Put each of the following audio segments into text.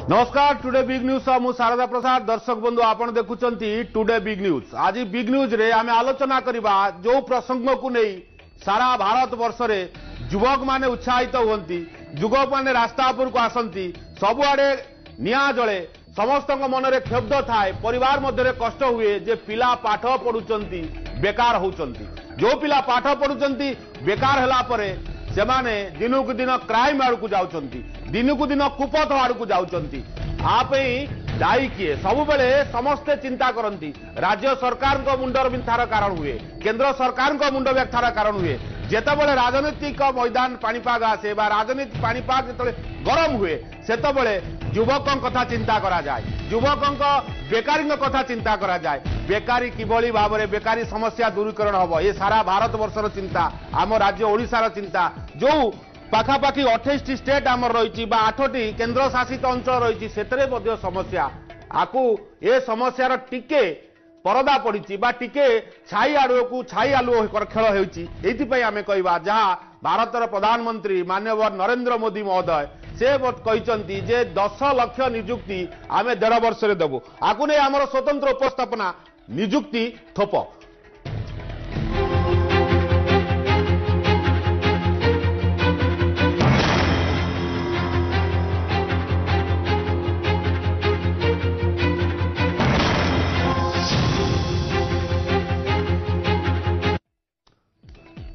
नमस्कार today big news मु शारदा प्रसाद दर्शक बंधु आपण देखुचंती टुडे बिग न्यूज। आज बिग न्यूज रे आमे आलोचना करिबा जो प्रसंग को नहीं सारा भारत वर्ष रे युवक माने उत्साहित होती, युवक माने रास्ता उपर को आसंती, सबुआडे निया जले, समस्त मन रे क्षुब्ध थाए, परिवार मध्य कष्ट हुए जे पिला पाठ पढ़ुचंती बेकार होचंती। जो पिला पाठ पढ़ुचंती बेकार हला परे सेमाने दिनकू दिन क्राइम आड़ को जाउचंती, दिनकू दिन कुपथ आड़ को जाउचंती। आपई दायी किए सबुबले समस्ते चिंता करती। राज्य सरकार को मुंडर बिंथार कारण हुए, केंद्र सरकार को मुंड व्यथार कारण हुए। जेतेबेले राजनीतिक मैदान पाणीपाग आसे बा राजनीति पाणीपाग जो गरम हुए सेतेबेले युवकों कथा चिंता करा जाए, युवकों बेकारी कथा चिंता करा जाए। बेकारी किभली भाव में बेकारी समस्या दूरीकरण हम ये सारा भारत वर्षर चिंता, आम राज्य ओडिशार चिंता। जो पाखापाखि 28 स्टेट आमर रही 8टी केंद्र शासित अंचल रही समस्या आकु ए समस्यार टिके परदा पड़ी टिके छाई आलुओं छाई आलुओ खेल होती आम कहवा जहाँ भारतर प्रधानमंत्री माननीय नरेंद्र मोदी महोदय से कहते जे 10 लाख निजुक्ति आम 1.5 वर्ष देवु। आकु नहीं आमर स्वतंत्र उपस्थापना निजुक्ति थोप।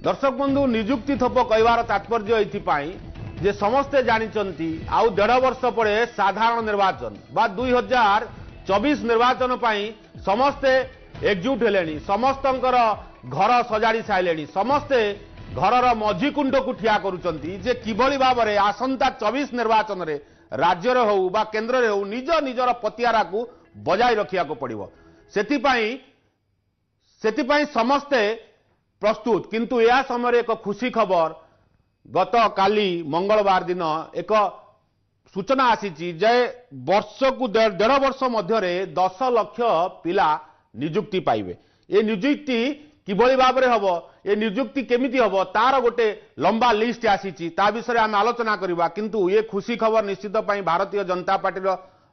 दर्शक बंधु निजुक्ति थोप कहवार तात्पर्य ये जे समस्ते जानते आउ 1.5 वर्ष पर साधारण निर्वाचन बा 2024 निर्वाचन पाई समस्ते एकजुट हेले, समस्त घर सजाड़ी सारे, समस्ते घरर मझी कुंड को ठिया करुचंती जे किभली भाव में आसंता 24 निर्वाचन रे राज्यर हो बा केंद्र रे हो निज निजर पतियारा को बजाय रखिया को पड़िबो। सेतिपाई समस्ते प्रस्तुत। किंतु यह समय एक खुशी खबर गत काली मंगलवार दिन एक सूचना आसी जे वर्ष को 1.5 वर्ष मध्य 10 लाख पिला निजुक्ति पाइबे। ये निजुक्ति किभली भाव में हम, ये निजुक्ति केमिति हम तार गोटे लंबा लिस्ट आसी ता विषय आम आलोचना करवा। किंतु ये खुशी खबर निश्चित भारतीय जनता पार्टी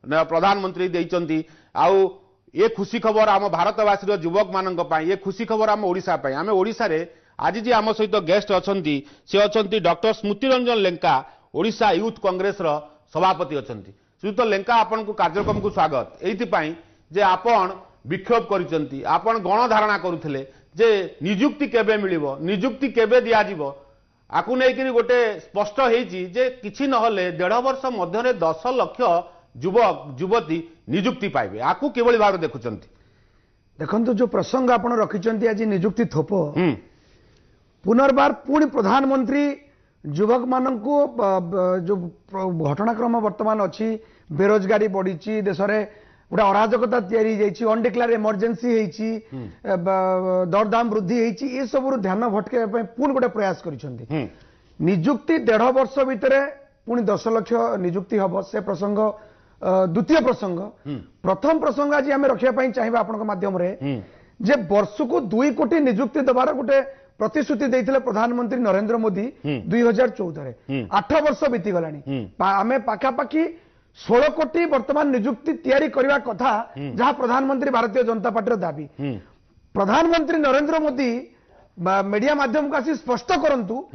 प्रधानमंत्री देइचंती। आउ ये खुशी खबर आम भारतवासी युवक मानक ये खुशी खबर आम ओडिशा पाई। आम ओडिशा रे आज जी आम सहित गेस्ट अछंती से अछंती डॉक्टर स्मृति रंजन लेंका, ओडिशा यूथ कांग्रेस रो सभापति अछंती। श्रीयुत लेंका आपन को कार्यक्रम को स्वागत। एइथिपाई जे आपन विक्षोभ करिसंती, आपन गणधारणा करुथिले जे निजुक्ति केबे मिलिबो, निजुक्ति केबे दिया जिवो। आकु नै कि गोटे स्पष्ट हेछि जे किछि नहले 1.5 वर्ष मध्य 10 लाख युवक युवती निजुक्ति पाइबे। आकु केवली भाव देखुचंती। देखंतु जो प्रसंग आपण रखिचंती आज निजुक्ति थोप पुनर्बार पुणी प्रधानमंत्री युवक मानकु जो घटनाक्रम वर्तमान अच्छी बेरोजगारी बढ़ी देश में गोटे अराजकता या अनडिक्लेयर इमरजेंसी दरदाम वृद्धि ये सब ध्यान भटके पुणी गोटे प्रयास कर निजुक्ति 1.5 वर्ष भितर पुणी 10 लाख निजुक्ति हम से प्रसंग द्वितीय प्रसंग। प्रथम प्रसंग आज आम रखापी चाहिए आपण माध्यम जे वर्ष को 2 कोटी निजुक्ति देवार गोटे प्रतिश्रुति देते प्रधानमंत्री नरेंद्र मोदी 2014 8 वर्ष बीतीगला आम पाखापाखि 16 कोटी वर्तमान निजुक्ति तैयारी करने कथा जहां प्रधानमंत्री भारतीय जनता पार्टी दाबी। प्रधानमंत्री नरेंद्र मोदी मीडिया माध्यम को आसी स्पष्ट करंतु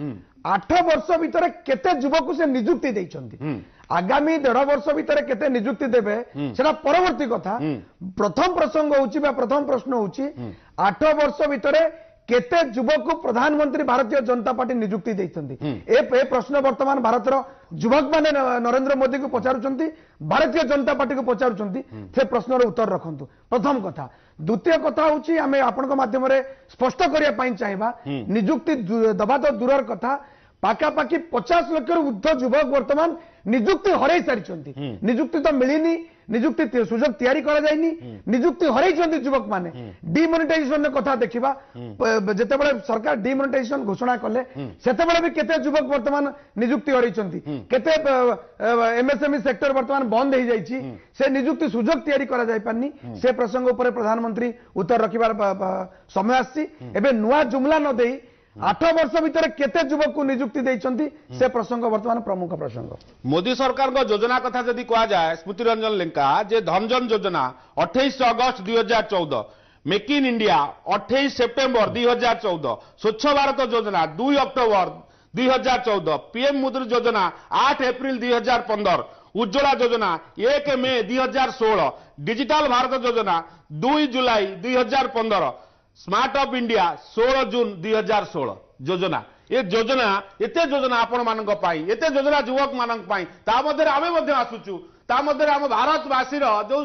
8 वर्ष भितर केते युवक से निजुक्ति देइछंती, आगामी 1.5 वर्ष भितर केते निजुक्ति देबे सेटा परवर्ती कथा। प्रथम प्रसंग होची बा प्रथम प्रश्न होची 8 वर्ष भितर केते युवक को प्रधानमंत्री भारतीय जनता पार्टी निजुक्ति देइछंती। ए प्रश्न वर्तमान भारतर युवक माने नरेंद्र मोदी को पचारुचंती, भारतीय जनता पार्टी को पचारुचंती। से प्रश्नर उत्तर रखंतु प्रथम कथा। द्वितीय कथा होची आमे आपनक माध्यम रे स्पष्ट करिया पई चाहिबा निजुक्ति दबा तो दूरर कथा पाखापाखि 50 लाख ऊर्ध्व युवक वर्तमान निजुक्ति हरै सारी। निजुक्ति तो मिलनी, निजुक्ति सुजोग तैयारी करा जायनी, निजुक्ति हरै युवक माने। डिमोनेटाइजेशन कथा देखिबा जेतेबेले सरकार डिमोनेटाइजेशन घोषणा कले सेतेबेले भी केते युवक वर्तमान निजुक्ति हरैचंती, केते एमएसएमई सेक्टर वर्तमान बंद हो जाइछि, से निजुक्ति सुजोग तैयारी करा जाय पानी। से प्रसंग ऊपर प्रधानमंत्री उत्तर रखिबार समय आछि। एबे नुआ जुमला न देई 8 वर्ष भितर केते युवक को नियुक्ति देइचंती से प्रसंग वर्तमान प्रमुख प्रसंग। मोदी सरकार को योजना कथा जदि कहा जाए स्मृति रंजन लेंका जे धनजन योजना 28 अगस्त 2014, मेक इन इंडिया 28 सेप्टेम्बर 2014, स्वच्छ भारत योजना 2 अक्टोबर 2014, पीएम मुद्रा योजना 8 एप्रिल 2015, उज्ज्वला योजना 1 मई 2016, डिजिटल भारत योजना 2 जुलाई 2015, स्मार्ट अप इंडिया 16 जून 2016 योजना। ये योजना एते योजना आपण मानक पाई एते योजना युवक मानक पाई ता मध्ये आमे मध्ये आसुचु ता मध्ये आम भारतवासी जो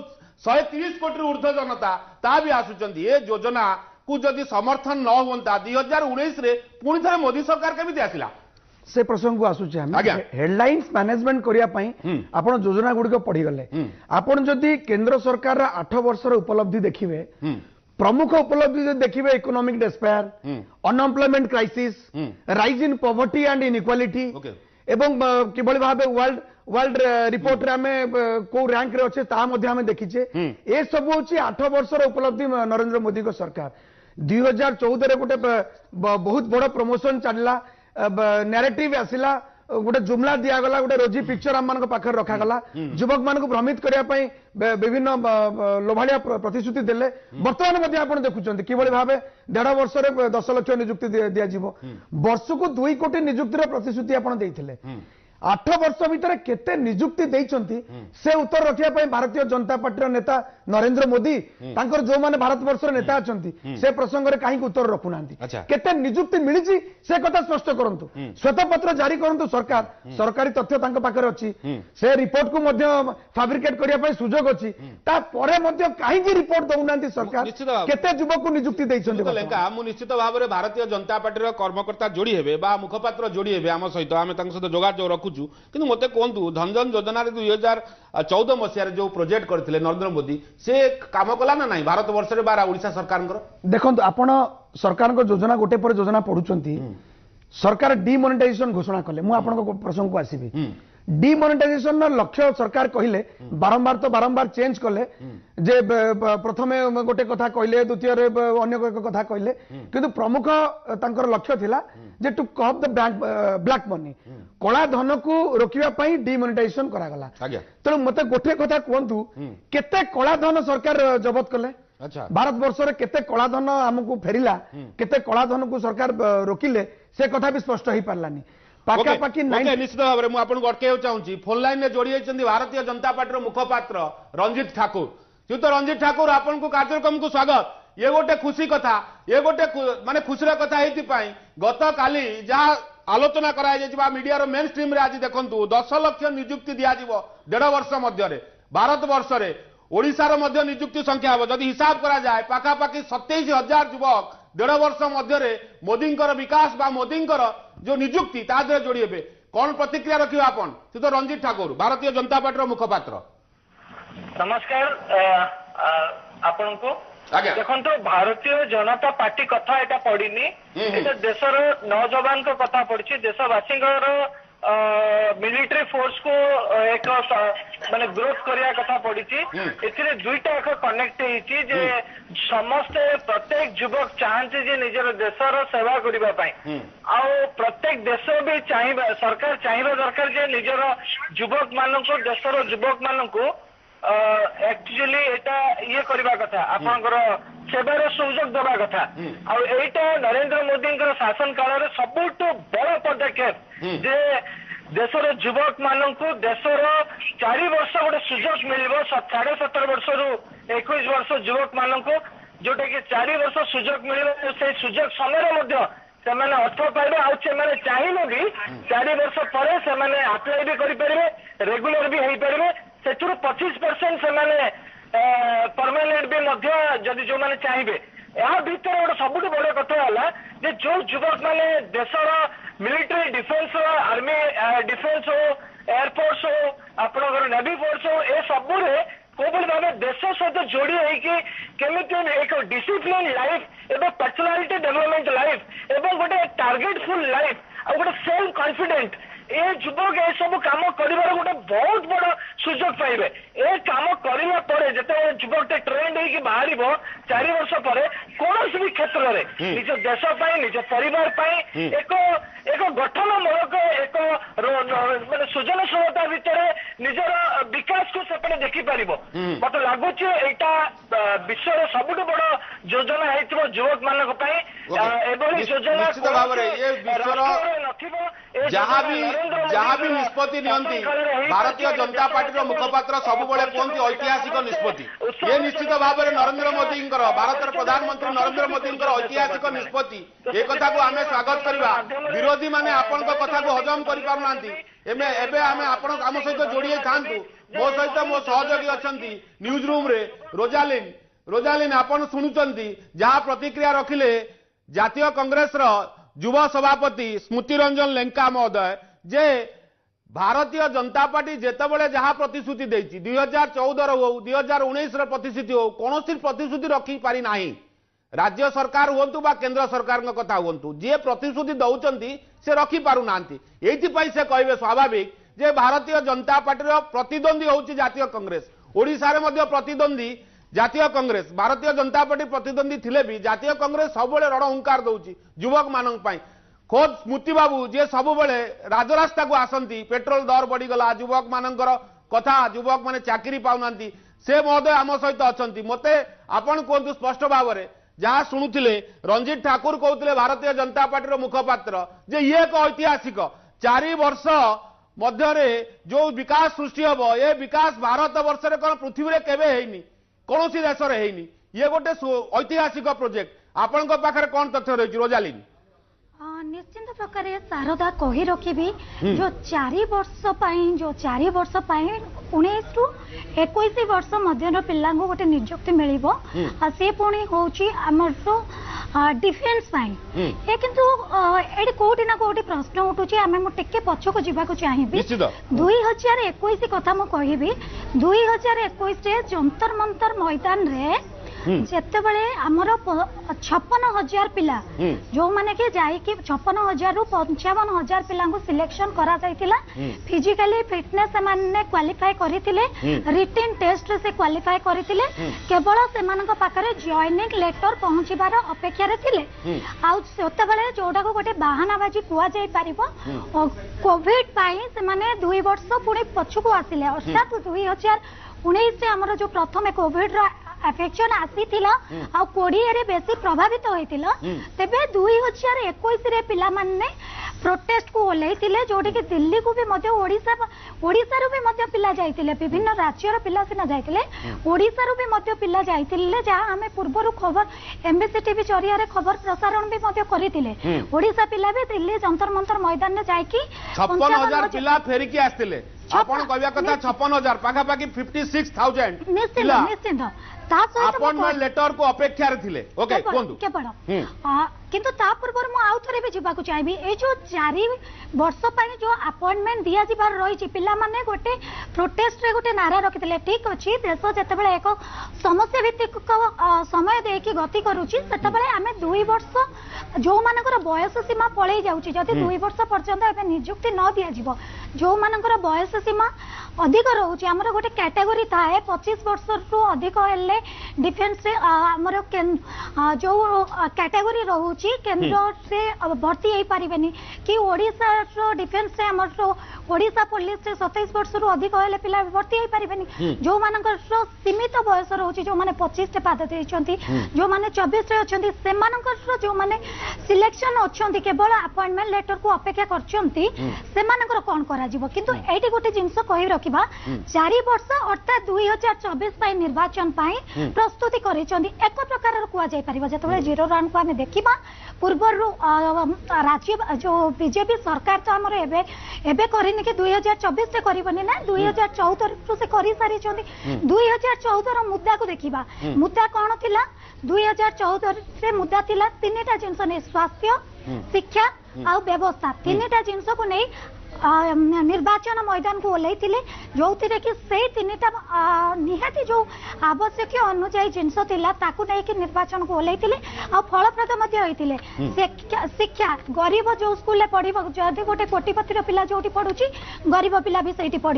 130 कोटी ऊर्ध्व जनता ता भी आसुचंती। ये योजना को जदि समर्थन न होता 2019 रे पुणी थे मोदी सरकार केमिति आसिला से प्रसंग को आसुचे हम हेडलाइंस मैनेजमेंट करिया पई आपण योजना गुडी को पढ़ी गले आपण जदि केंद्र सरकार 8 वर्ष रो उपलब्धि देखिबे प्रमुख उपलब्धि जो देखिए economic despair unemployment crisis rise in poverty and inequality एवं किभली भाबे वर्ल्ड रिपोर्ट रे हमें को रैंक रे अच्छे ता मध्ये हमें देखिचे ए सब होची 8 वर्ष रो उपलब्धि नरेंद्र मोदी को सरकार 2014 रे गोटे बहुत बड़ प्रमोशन चलला नैरेटिव आसिला गोटे जुमला दिगला गोटे रोजी पिक्चर आम मान पाखे रखागला युवक मान भ्रमित करने विभिन्न लोभाड़िया प्रतिश्रुति देले बर्तमान आप देखुं किभली भाव 1.5 वर्ष 10 लाख नियुक्ति दिज्व वर्ष को 2 कोटी नियुक्तिर प्रतिश्रुति आप 8 वर्ष भितर केते नियुक्ति देइचंती से उत्तर रखिया पई भारतीय जनता पार्टी नेता नरेंद्र मोदी तांकर जो माने भारत वर्ष नेता अछंती से प्रसंग रे काहे उत्तर रखु नांती केते नियुक्ति मिलिची से कथा स्पष्ट करंतु श्वेत पत्र जारी करंतु सरकार सरकारी तथ्य तांक पाखरे अछि से रिपोर्ट को मध्य फैब्रिकेट करिया पई सुजोग अछि ता परे मध्य काहे की रिपोर्ट दउ नांती सरकार केते युवक को नियुक्ति देइचंती लेंका मु निश्चित भाव रे भारतीय जनता पार्टी रो कर्मकर्ता जोड़ी हेबे बा मुखपात्र जोड़ी हेबे आम सहित आमे तांक सहित जोगाजोग रखुचु किंतु मते कहतु धनजन योजना 2014 मसीह जो प्रोजेक्ट करथिले नरेंद्र मोदी से काम कला ना नहीं भारत वर्ष रे बारा ओडिशा सरकार देखंतु आपण सरकार को योजना गोटे पर योजना पढुचंती सरकार डिमोनेटाइजेशन घोषणा कले मु आपण को प्रसंग को आसीबी डिमोनेटाइजेशन लक्ष्य सरकार कहले बारंबार चेंज कले जे प्रथमे गोटे कथा कहले द्वितीय अन्य कथा कहले किंतु प्रमुख तांकर लक्ष्य थिला जे to curb the black money कला धन को रोकिया पई डिमोनेटाइजेशन करा गला तेणु मते गोटे कथा कहंतु केते कला धन सरकार जब्त कले भारत वर्ष रे केते कला धन हमकु फेरिला केते कला धन को सरकार रोकिले से कथा भी स्पष्ट हो पारलानी निश्चित भाव में आपको अटकू चाहूँगी फोन लाइन में जोड़ी होती भारतीय जनता पार्टी मुखपात्र रंजित ठाकुर श्रीयुत रंजित ठाकुर आपन को कार्यक्रम को स्वागत। ये गोटे खुशी कथा ये गोटे माने खुशी कथा ये गत काली जहाँ आलोचना करा मीडिया मेन स्ट्रीम रे आज देखंतु 10 लाख नियुक्ति दिज्व 1.5 वर्ष मध्य भारत वर्ष रे ओडिशार मध्य नियुक्ति संख्या हम जदि हिसाब करा जाए पाखापाखि 27,000 युवक 1.5 वर्ष मध्य मोदी विकास बा मोदी जो नियुक्ति तादे जोड़ी हे कौन प्रतिक्रिया रखिए आपन श्रीयुत रंजित ठाकुर भारतीय जनता पार्टी मुखपात्र। नमस्कार आपन को देखो भारतीय जनता पार्टी कथा एटा पड़ीनी देशर नौजवान को कथा पड़ी देशवासी मिलिट्री फोर्स को एक माने ग्रोथ करिया कथा पड़ी एथिरे दुईटा एक कनेक्ट होईची जे समस्त प्रत्येक युवक चाहते जे निजर देशर सेवा करिबा पई आ प्रत्येक देश भी चाहिबा सरकार चाहिबा दरकार जे निजर युवक मानको देशर युवक मानको एक्चुअली एटा ये करबा कथा आपनकर सेवार सुযোগ देबा कथा आ एटा नरेंद्र मोदी शासन काल रे सबुठ बड़ पदक्षेप जे देशर युवक मानू देशर 4 वर्ष गोटे सुযোগ मिल 17.5 वर्ष रु 21 वर्ष युवक मानू जोटा कि 4 वर्ष सुযোଗ मिल से सुযোଗ समय अर्थ पाइबे आ चाहिए भी 4 वर्ष पर आप्लाय भी करें रेगुलर भी हो पारे से 25% से परमानेंट भी जदि जो मैंने चाहिए या भीतर गोटे सब बड़ कथा है जो युवक मैंने देशर मिलिट्री डिफेन्स आर्मी डिफेन्स हो एयरफोर्स हो आपनकर नेवी फोर्स हो ए सब कोबल भाव देश सहित जोड़ी होगी केमिति एक डिसिप्लिन लाइफ एवं पर्सनालिटी डेवलपमेंट लाइफ एवं गोटे टार्गेटफुल लाइफ और गोटे सेल्फ कॉन्फिडेंट ए युवक ये सब काम कर गोटे बहुत बड़ सुযোগ पाइबे ए काम करला परे जते युवक ट्रेंड होगी बाहर 4 वर्ष पर କୌଣସି ବି କ୍ଷେତ୍ରରେ ନିଜ ଦେଶ ପାଇଁ ନିଜ ପରିବାର ପାଇଁ ଏକ ଗଠନମୂଳକ ଏକ ମାନେ ସୃଜନଶୀଳତା ଭିତରେ ନିଜର ବିକାଶକୁ ସେପଟେ ଦେଖିପାରିବ। ମତେ ଲାଗୁଛି ଏଇଟା ବିଶ୍ୱର ସବୁଠୁ ବଡ ଯୋଜନା ହେଇଥିବ ଯୁବକ ମାନଙ୍କ ପାଇଁ। ଏଭଳି ଯୋଜନା ନଥିବ। ଯାହାବି ନିଷ୍ପତ୍ତି ନିଅନ୍ତି ଭାରତୀୟ ଜନତା ପାର୍ଟିର ମୁଖପାତ୍ର ସବୁବେଳେ କୁହନ୍ତି ଐତିହାସିକ ନିଷ୍ପତ୍ତି। ଏ ନିଶ୍ଚିତ ଭାବରେ ନରେନ୍ଦ୍ର ମୋଦିଙ୍କର ଭାରତର ପ୍ରଧାନମନ୍ତ୍ରୀ ନରେନ୍ଦ୍ର ମୋଦିଙ୍କର ଐତିହାସିକ ନିଷ୍ପତ୍ତି। ଏ କଥାକୁ ଆମେ ସ୍ୱାଗତ କରିବା। ବିରୋଧୀ ମାନେ ଆପଣଙ୍କ କଥାକୁ ହଜମ କରିପାରୁନାହାନ୍ତି। ଏବେ ଆମେ ଆପଣ ଆମ ସହିତ ଯୋଡ଼ି ଥାଆନ୍ତୁ। ମୋ ସହିତ ମୋ ସହଯୋଗୀ ଅଛନ୍ତି ନ୍ୟୁଜ ରୁମ୍ରେ ରୋଜାଲିନ୍ ଆପଣ ଶୁଣୁଛନ୍ତି ଯାହା ପ୍ରତିକ୍ରିୟା ରଖିଲେ ଜାତୀୟ କଂଗ୍ରେସର ଯୁବ ସଭାପତି ସ୍ମୃତି ରଞ୍ଜନ ଲେଙ୍କା ମହୋଦୟ ଯେ ଭାରତୀୟ ଜନତା ପାର୍ଟି ଯେତେବେଳେ ଯାହା ପ୍ରତିଶ୍ରୁତି ଦେଇଛି 2014 ହଉ 2019 ପ୍ରତିଶ୍ରୁତି ହଉ କୌଣସି ପ୍ରତିଶ୍ରୁତି ରଖିପାରି ନାହିଁ। राज्य सरकार हुंतु बा केंद्र सरकार कथा हुंतु जे प्रतिश्रुति दौरान से रखिपारुनाहांती। एइथिपाई से कहबे स्वाभाविक जे भारतीय जनता पार्टी प्रतिद्वंदी होउची जातीय कांग्रेस। ओडिशा रे मध्य प्रतिद्वंदी जातीय कांग्रेस भारतीय जनता पार्टी प्रतिद्वंदी थिले भी जातीय कांग्रेस सबुबले रण हुंकार दउची युवक मानक पई। खोद स्मृति बाबू जे सबुबले राजरास्ता को आसंती पेट्रोल दर बढ़ी गला युवक मानकर कथा युवक माने चाकरी पाउनांती से महोदय आम सहित अछंती। मते आपण कहतु स्पष्ट भाव में जहाँ शुणुले रंजीत ठाकुर कहते भारतीय जनता पार्टी मुखपात्र जे ये एक ऐतिहासिक 4 वर्ष मध्य जो विकास सृष्टि हम ये विकास भारत वर्ष में कौन पृथ्वी में केवे हैनी कौन देश में हैनी ये गोटे ऐतिहासिक प्रोजेक्ट। आपण पाखे कौन तथ्य रही रोजालिन? निश्चिंत प्रकार शारदा कही रखी जो 4 वर्ष 19 रु 21 वर्ष मध्य पिला गोटे नियुक्ति मिल सी पुणी हूँ डिफेन्स ये किंतु ये कोटी ना कोटी प्रश्न उठुची आम टे पछक जावाक चाहिए 2021 कथा मुझे 2021 जंतर मंतर मैदान रे जिते बड़े आमर 56,000 पिला जो माने कि जाई कि 56,000 रु 55,000 पिला सिलेक्शन करा जाइतिला। फिजिकली फिटनेस माने क्वालिफाई करितिले रिटन टेस्ट से क्वालिफाई करितिले केवल सेमानक पाखरे जॉइनिंग लेटर पहुंचीबार अपेक्षा रे थिले। आ सेते बेले जोडा को गोटे बहानाबाजी कुआ जाई परिबो कोविड पाई से माने 2 वर्ष पुणी पछकु आसिले अर्थात 2019 से हमर जो प्रथम कोविड रा अफेक्शन आसी थिला आ 20 रे बेसी प्रभावित होइतिला तेबे 2021 रे पिला माने प्रोटेस्ट को ओल्लैतिले जोडी कि दिल्ली को भी मध्य ओडिसा रो भी मध्य पिला जाइतिले विभिन्न राज्य रो पिला सिना जाइतिले ओडिसा रो भी मध्य पिला जाइतिले जहा हमें पूर्वरु खबर एमबीसी टीवी जरिया रे खबर प्रसारण भी मध्य करितिले। ओडिसा पिला भी दिल्ली जंतर मंतर मैदान में जाइकी 56,000 पिला फेरिकी आस्तिले आपण कहबा कथा 56,000 पाखा पाखी 56,000 निश्चित अपॉइंटमेंट लेटर को अपेक्षा रे ओके कोंदु किंतु ता पूर्व मु आउ थरे भी जीवा को चाहिए ए जो 4 वर्ष पई जो अपॉइंटमेंट दिया जिबार रही पिला माने गोटे प्रोटेस्ट रे गोटे नारा रखितले ठीक अछि देश जते बेले एक समस्या भित्तिक समय देकी गति करूची सेते बेले आमे 2 वर्ष जो मानकर बयस सीमा पळै जाउची जति 2 वर्ष पर्यंत एबे नियुक्ति न दिया जिवो जो मानकर बयस सीमा अधिक रोचे आमर गोटे कैटेगरी थाए 25 वर्ष रु अधिक हेल्ले डिफेन्स से आमर जो कैटेगरी रोचे केंद्र से भर्ती हो पारे कि ओडिशा डिफेन्स से आमर ओडिशा पुलिस से 27 वर्ष रु अधिक हेल्ले पिला भर्ती हो पारे जो मानकर सीमित बयस रोचे जो माने 25 रे पाद देइछंती जो माने 24 रे अछंती सेमानकर जो माने सिलेक्शन अछंती केवल अपॉइंटमेंट लेटर को अपेक्षा करछंती सेमानकर कोन करा जिवो किंतु एटी गोटे जिंस कहि रखिबा 4 वर्ष अर्थात 2024 निर्वाचन प्रस्तुति कर एक प्रकार कुआ जाय परिबा जतबे जीरो रन को आमे देखिबा पूर्वर राज्य जो बीजेपी सरकार तो हमर एबे करिनि कि 2024 से करबनी ना 2014 से करि सारी छथि 2014 रो मुद्दा को देखिबा मुद्दा कोन थिला 2014 से मुद्दा थिला 3टा जिंस ने स्वास्थ्य शिक्षा आ व्यवस्था 3टा जिंस को नहीं निर्वाचन मैदान को ओल्लै जो कि से तीनटा निहाती जो आवश्यक अनुजाई जिनस निर्वाचन को ओल्लै फलप्रद शिक्षा गरीब जो स्कूल पढ़ जदि गोटे कोटिपतिर पिला जो पढ़ुची गरीब पिला भी से पढ़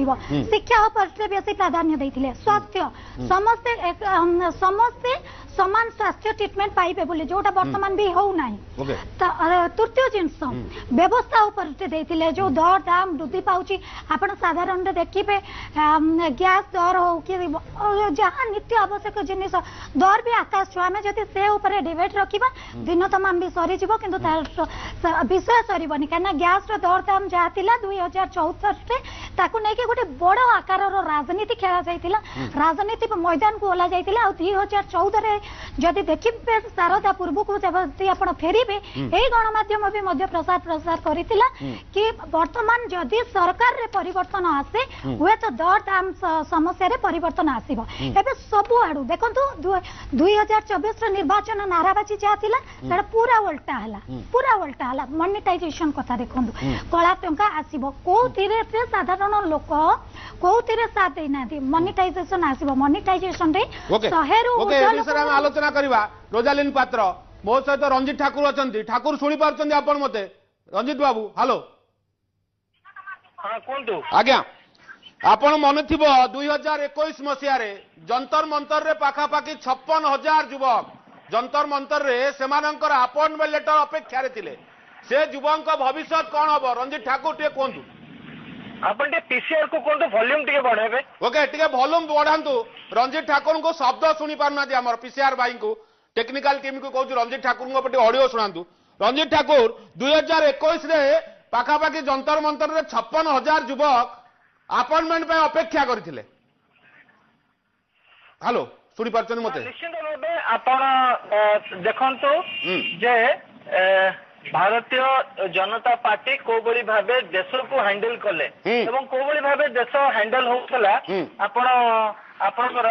शिक्षा पर बेसी प्राधान्य देते स्वास्थ्य समस्ते समस्ते समान स्वास्थ्य ट्रीटमेंट पाइबे बोली जोटा वर्तमान भी हो ना तृतीय जिनस व्यवस्था देते जो दर दाम वृद्धि पाउची आपण साधारण देखिए गैस दर हो कि जहाँ नित्य आवश्यक जिनिस दर भी आकाश छुआ आम जब से ऊपर डिबेट रखा दिन तमाम भी सरीज कि विषय सरबनी कहीं गैस दर दाम जहाँ थी 2014 गोटे बड़ आकार राजनीति खेला जाइतिला राजनीति मैदान को ओला जाइतिला आ 2014 जदि देखिए शारदा पूर्व को जब फेरबे यही गणमाध्यम भी प्रसार करथिला कि वर्तमान जदि सरकार रे परिवर्तन आसे हुए तो दर दाम समस्या रे परिवर्तन आसीबो एबे सब आडू देखंतु 2024 रे निर्वाचन नाराबाजी जा थिला सेटा पूरा उल्टा हला मोनेटाइजेशन कथा देखंतु कला टंका आसीबो कोथिरे से साधारण लोक कोथिरे साथ देना थी मोनेटाइजेशन आसीबो मोनेटाइजेशन रे 100 रु आलोचना करवा रोजालिन पात्र मो सहित रंजित ठाकुर अच्छा ठाकुर शुणी पार्टी आपण मते रंजित बाबू हेलो आज्ञा आपण मन थी 2021 मसीह जंतर मंतर रे पाखापाखि 56,000 युवक जंतर मंतर रे सेमानंकर अपॉइंटमेंट लेटर अपेक्षा रे थिले से युवक भविष्य कौन हम रंजित ठाकुर टे कहतु आपण टे पीसीआर को कोन वॉल्यूम टिके बढ़ाबे ओके टिके वॉल्यूम बढ़ांतु रंजित ठाकुर को शब्द सुनी पारना हमर पीसीआर भाई को टेक्निकल टीम को कहूँ रंजित ठाकुर को ऑडियो शुणातु रंजित ठाकुर 2021 रे पाखापाखि जंतर मंतर रे 56,000 युवक अपॉइंटमेंट पे अपेक्षा करथिले हेलो सुनी पारछन मते निश्चित भाबे आपण देखंतु जे भारतीय जनता पार्टी को बड़ी भाबे देश को हैंडल कले एवं को बड़ी भाबे देश हैंडल होतला आपण आपनकर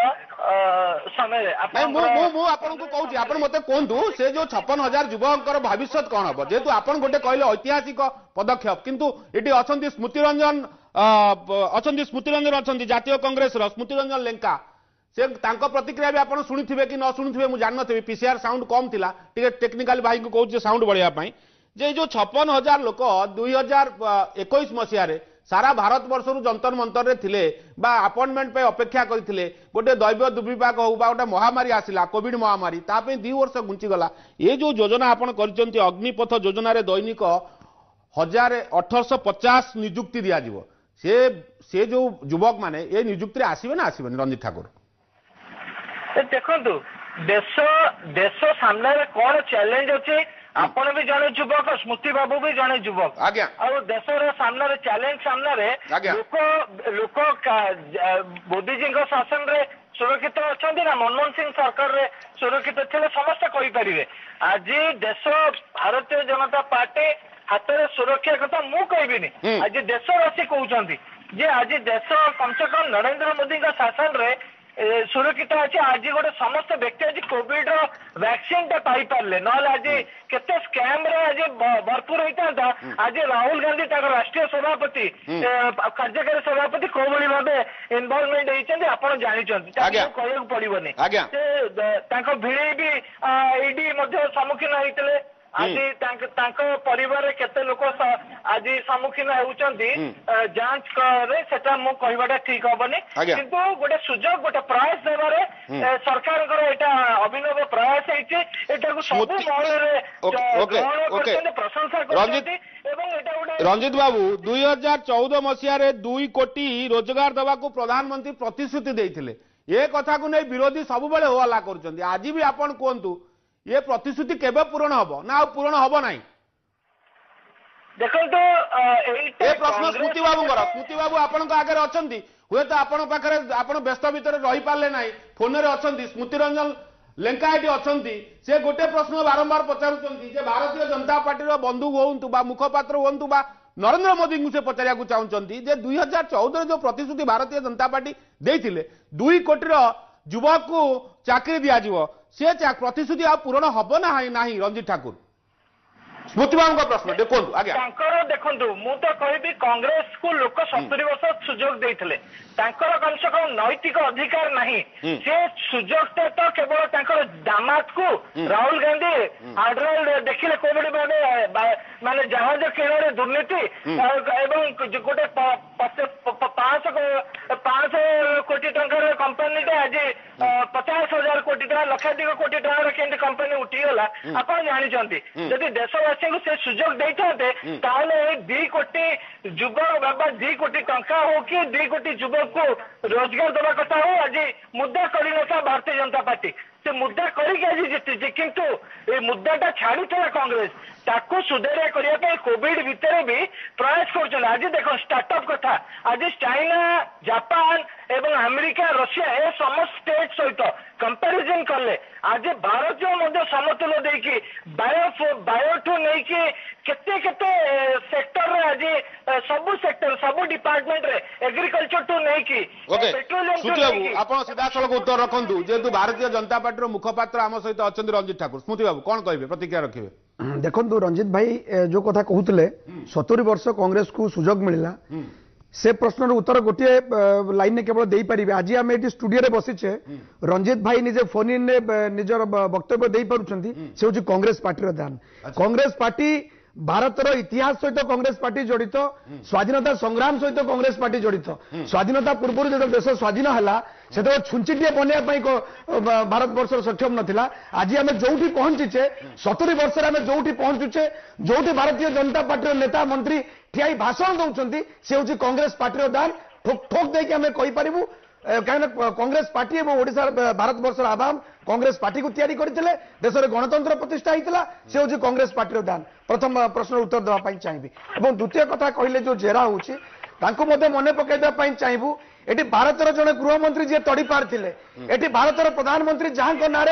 समय आपण मते कहतु से जो 56,000 युवकर भविष्य कौन हम जेहेतु आपण गोटे कहले ऐतिहासिक पदक्षेप किंतु एटी अछंती स्मृति रंजन अच्छा जातीय कांग्रेस स्मृति रंजन लेंका से प्रतिक्रिया भी आप शुणी कि न शुणी मुझे जाननी पीसीआर साउंड कम थिला टिके टेक्निकल भाई को कहूँ साउंड बढ़ावा जे जो 56,000 लोक 2021 मसीह सारा भारत वर्ष जंतर मंतर रे थिले बा अपॉइंटमेंट पे अपेक्षा करथिले गोटे दैव दुर्विपाक हो बा गोटे महामारी आसिला कोविड महामारी तापे 2 वर्ष घुंची गला ये जो योजना आपण करचंती अग्निपथ योजना रे दैनिक 1850 नियुक्ति दिया जीवो से जो युवक माने ये नियुक्ति आसीबे ना आसीबे रंजित ठाकुर देखंतु देश सामने कौन चैलेंज अच्छे आपण भी जड़े युवक स्मृति बाबू भी जड़े युवक और देशर सामने चैलेंज सामने लोक मोदी जी शासन रे सुरक्षित अच्छा ना मनमोहन सिंह सरकार रे सुरक्षित थे समस्त कहींपारे आज देश भारतीय जनता पार्टी हाथ में सुरक्षा कथा मु कहबिनी आज देशवासी कहते जे आज देश कम से कम नरेंद्र मोदी शासन रे सुरक्षित अच्छे आज गोटे समस्त व्यक्ति आज कोविड वैक्सीन टा पाई पारे ना आज केते स्कैम रे आज भरपूर होता आज राहुल गांधी राष्ट्रीय सभापति कार्यकारी सभापति कौ भाई भावे इनवॉल्वमेंट होती आप जानते कहू पड़ोनी भिड़ी भी ईडी सम्मुखीन होते आज परिवार केते लोक आज सम्मुखीन होउचंदी जांच करे सेटा मु कहबाटा ठीक होबनी किंतु गोटे सुजोग गोटे प्रयास देबारे सरकार को एटा अभिनव प्रयास हेछि एटा को सब महल रे प्रशंसा करछथि एवं एटा गोटे रंजित बाबू 2014 मसिया रे 2 कोटी रोजगार देबा को प्रधानमंत्री प्रतिश्रुति देथिले ए कथा को नै विरोधी सब बेले होला करछथि आज भी आपण कोंतु ये प्रतिश्रुति केबे पूर्ण हबो ना पूर्ण हबो नाही देखंतु ए प्रश्न स्मृति बाबू आपन आगे अछंती हुए तो आपण पाखरे आपण व्यस्त भितर रही पारले नाही फोन रे अछंती स्मृति रंजन लेंकाएटी अछंती से गोटे प्रश्न बारंबार पचारुचंती जे भारतीय जनता पार्टी रो बंधु होंतु बा मुखपात्र होंतु बा नरेंद्र मोदी को से पचारिया को चाहउचंती जे 2014 जो प्रतिश्रुति भारतीय जनता पार्टी देथिले 2 कोटी रो युवक को चाकरी दिया जीवो से प्रतिश्रुति आ पूर्ण हम ना नहीं रंजित ठाकुर स्मृति बाबू प्रश्न देखो आज्ञा देखु मु तो कहि कांग्रेस को लोक 70 वर्ष सुजोग देइथिले तांकर कम से कम नैतिक अधिकार नहीं से सुजोग तो केवल तांकर दामाद को राहुल गांधी आड्राल देखिले कोबडी माने जहाज किणारे दुर्नीति एवं गोटे 500 कोटी टंकार कंपनी आज 50,000 कोटी टका लक्षाधिक कोटी टकार केंद्र कंपनी उठीगला आपण जानी जदि देशवासी को से सुजोग देते ताहले 2 कोटी युवक बाबा 2 कोटी टंका हो कि 2 कोटी युवक को रोजगार देवा कथा हो आज मुद्दा कर भारतीय जनता पार्टी से मुद्दा करके आज जीती किंतु ये मुद्दाटा छाड़ी कांग्रेस ताको सुधारिया करने कोविड भितर भी प्रयास कर आज देख स्टार्टअप कथा आज चाइना जापान एवं अमेरिका रशिया ए समस्त स्टेट सहित कंपैरिजन कले आज भारत जो समतुल देकी बायोठू नहीं कि केते केते सेक्टर रे आज सब सेक्टर सब डिपार्टमेंट रे एग्रीकल्चर टू नहीं कि पेट्रोलियम आपण सीधा सड़क उत्तर रखंतु जेतु भारतीय जनता पार्टी रो मुखपात्र आम सहित अच्छा रंजित ठाकुर स्मृति बाबू कौन कहिबे प्रतिक्रिया रखिबे देखो रंजित भाई जो कथा कहते 70 वर्ष कांग्रेस को सुजोग मिलला से प्रश्न उत्तर गोटे लाइन ने केवल दे पारे आज आम ये स्टूडियो रे बसीचे रंजित भाई निजे फोन इन निजर वक्तव्य दे पारुछंती से होची कांग्रेस पार्टी रो ध्यान कांग्रेस पार्टी भारतर इतिहास सहित कांग्रेस पार्टी जड़ित स्वाधीनता संग्राम सहित कांग्रेस पार्टी जड़ित स्वाधीनता पूर्व जो देश स्वाधीन है से छुंचिटे बनवाई भारत वर्ष सक्षम नथिला आज आम जो पहुंचीचे 70 वर्ष आम जो पहुंचुचे जो भारतीय जनता पार्टी नेता मंत्री ठिया भाषण दौरान से हूँ कांग्रेस पार्टी दान ठोक ठोक देके आम कहींपरू कहीं कांग्रेस पार्टी और ओडिशा भारत वर्ष आवाम कांग्रेस पार्टी को तैयारी करते देश में गणतंत्र प्रतिष्ठा होता से हूँ कांग्रेस पार्टी दान प्रथम प्रश्न उत्तर देवाई चाहिए और द्वितीय कथा कहले जो जेरा होची मन पकईदेवाई चाहबू ये भारतर जड़े गृहमंत्री जी तड़ी पारे ये भारतर प्रधानमंत्री जहां ना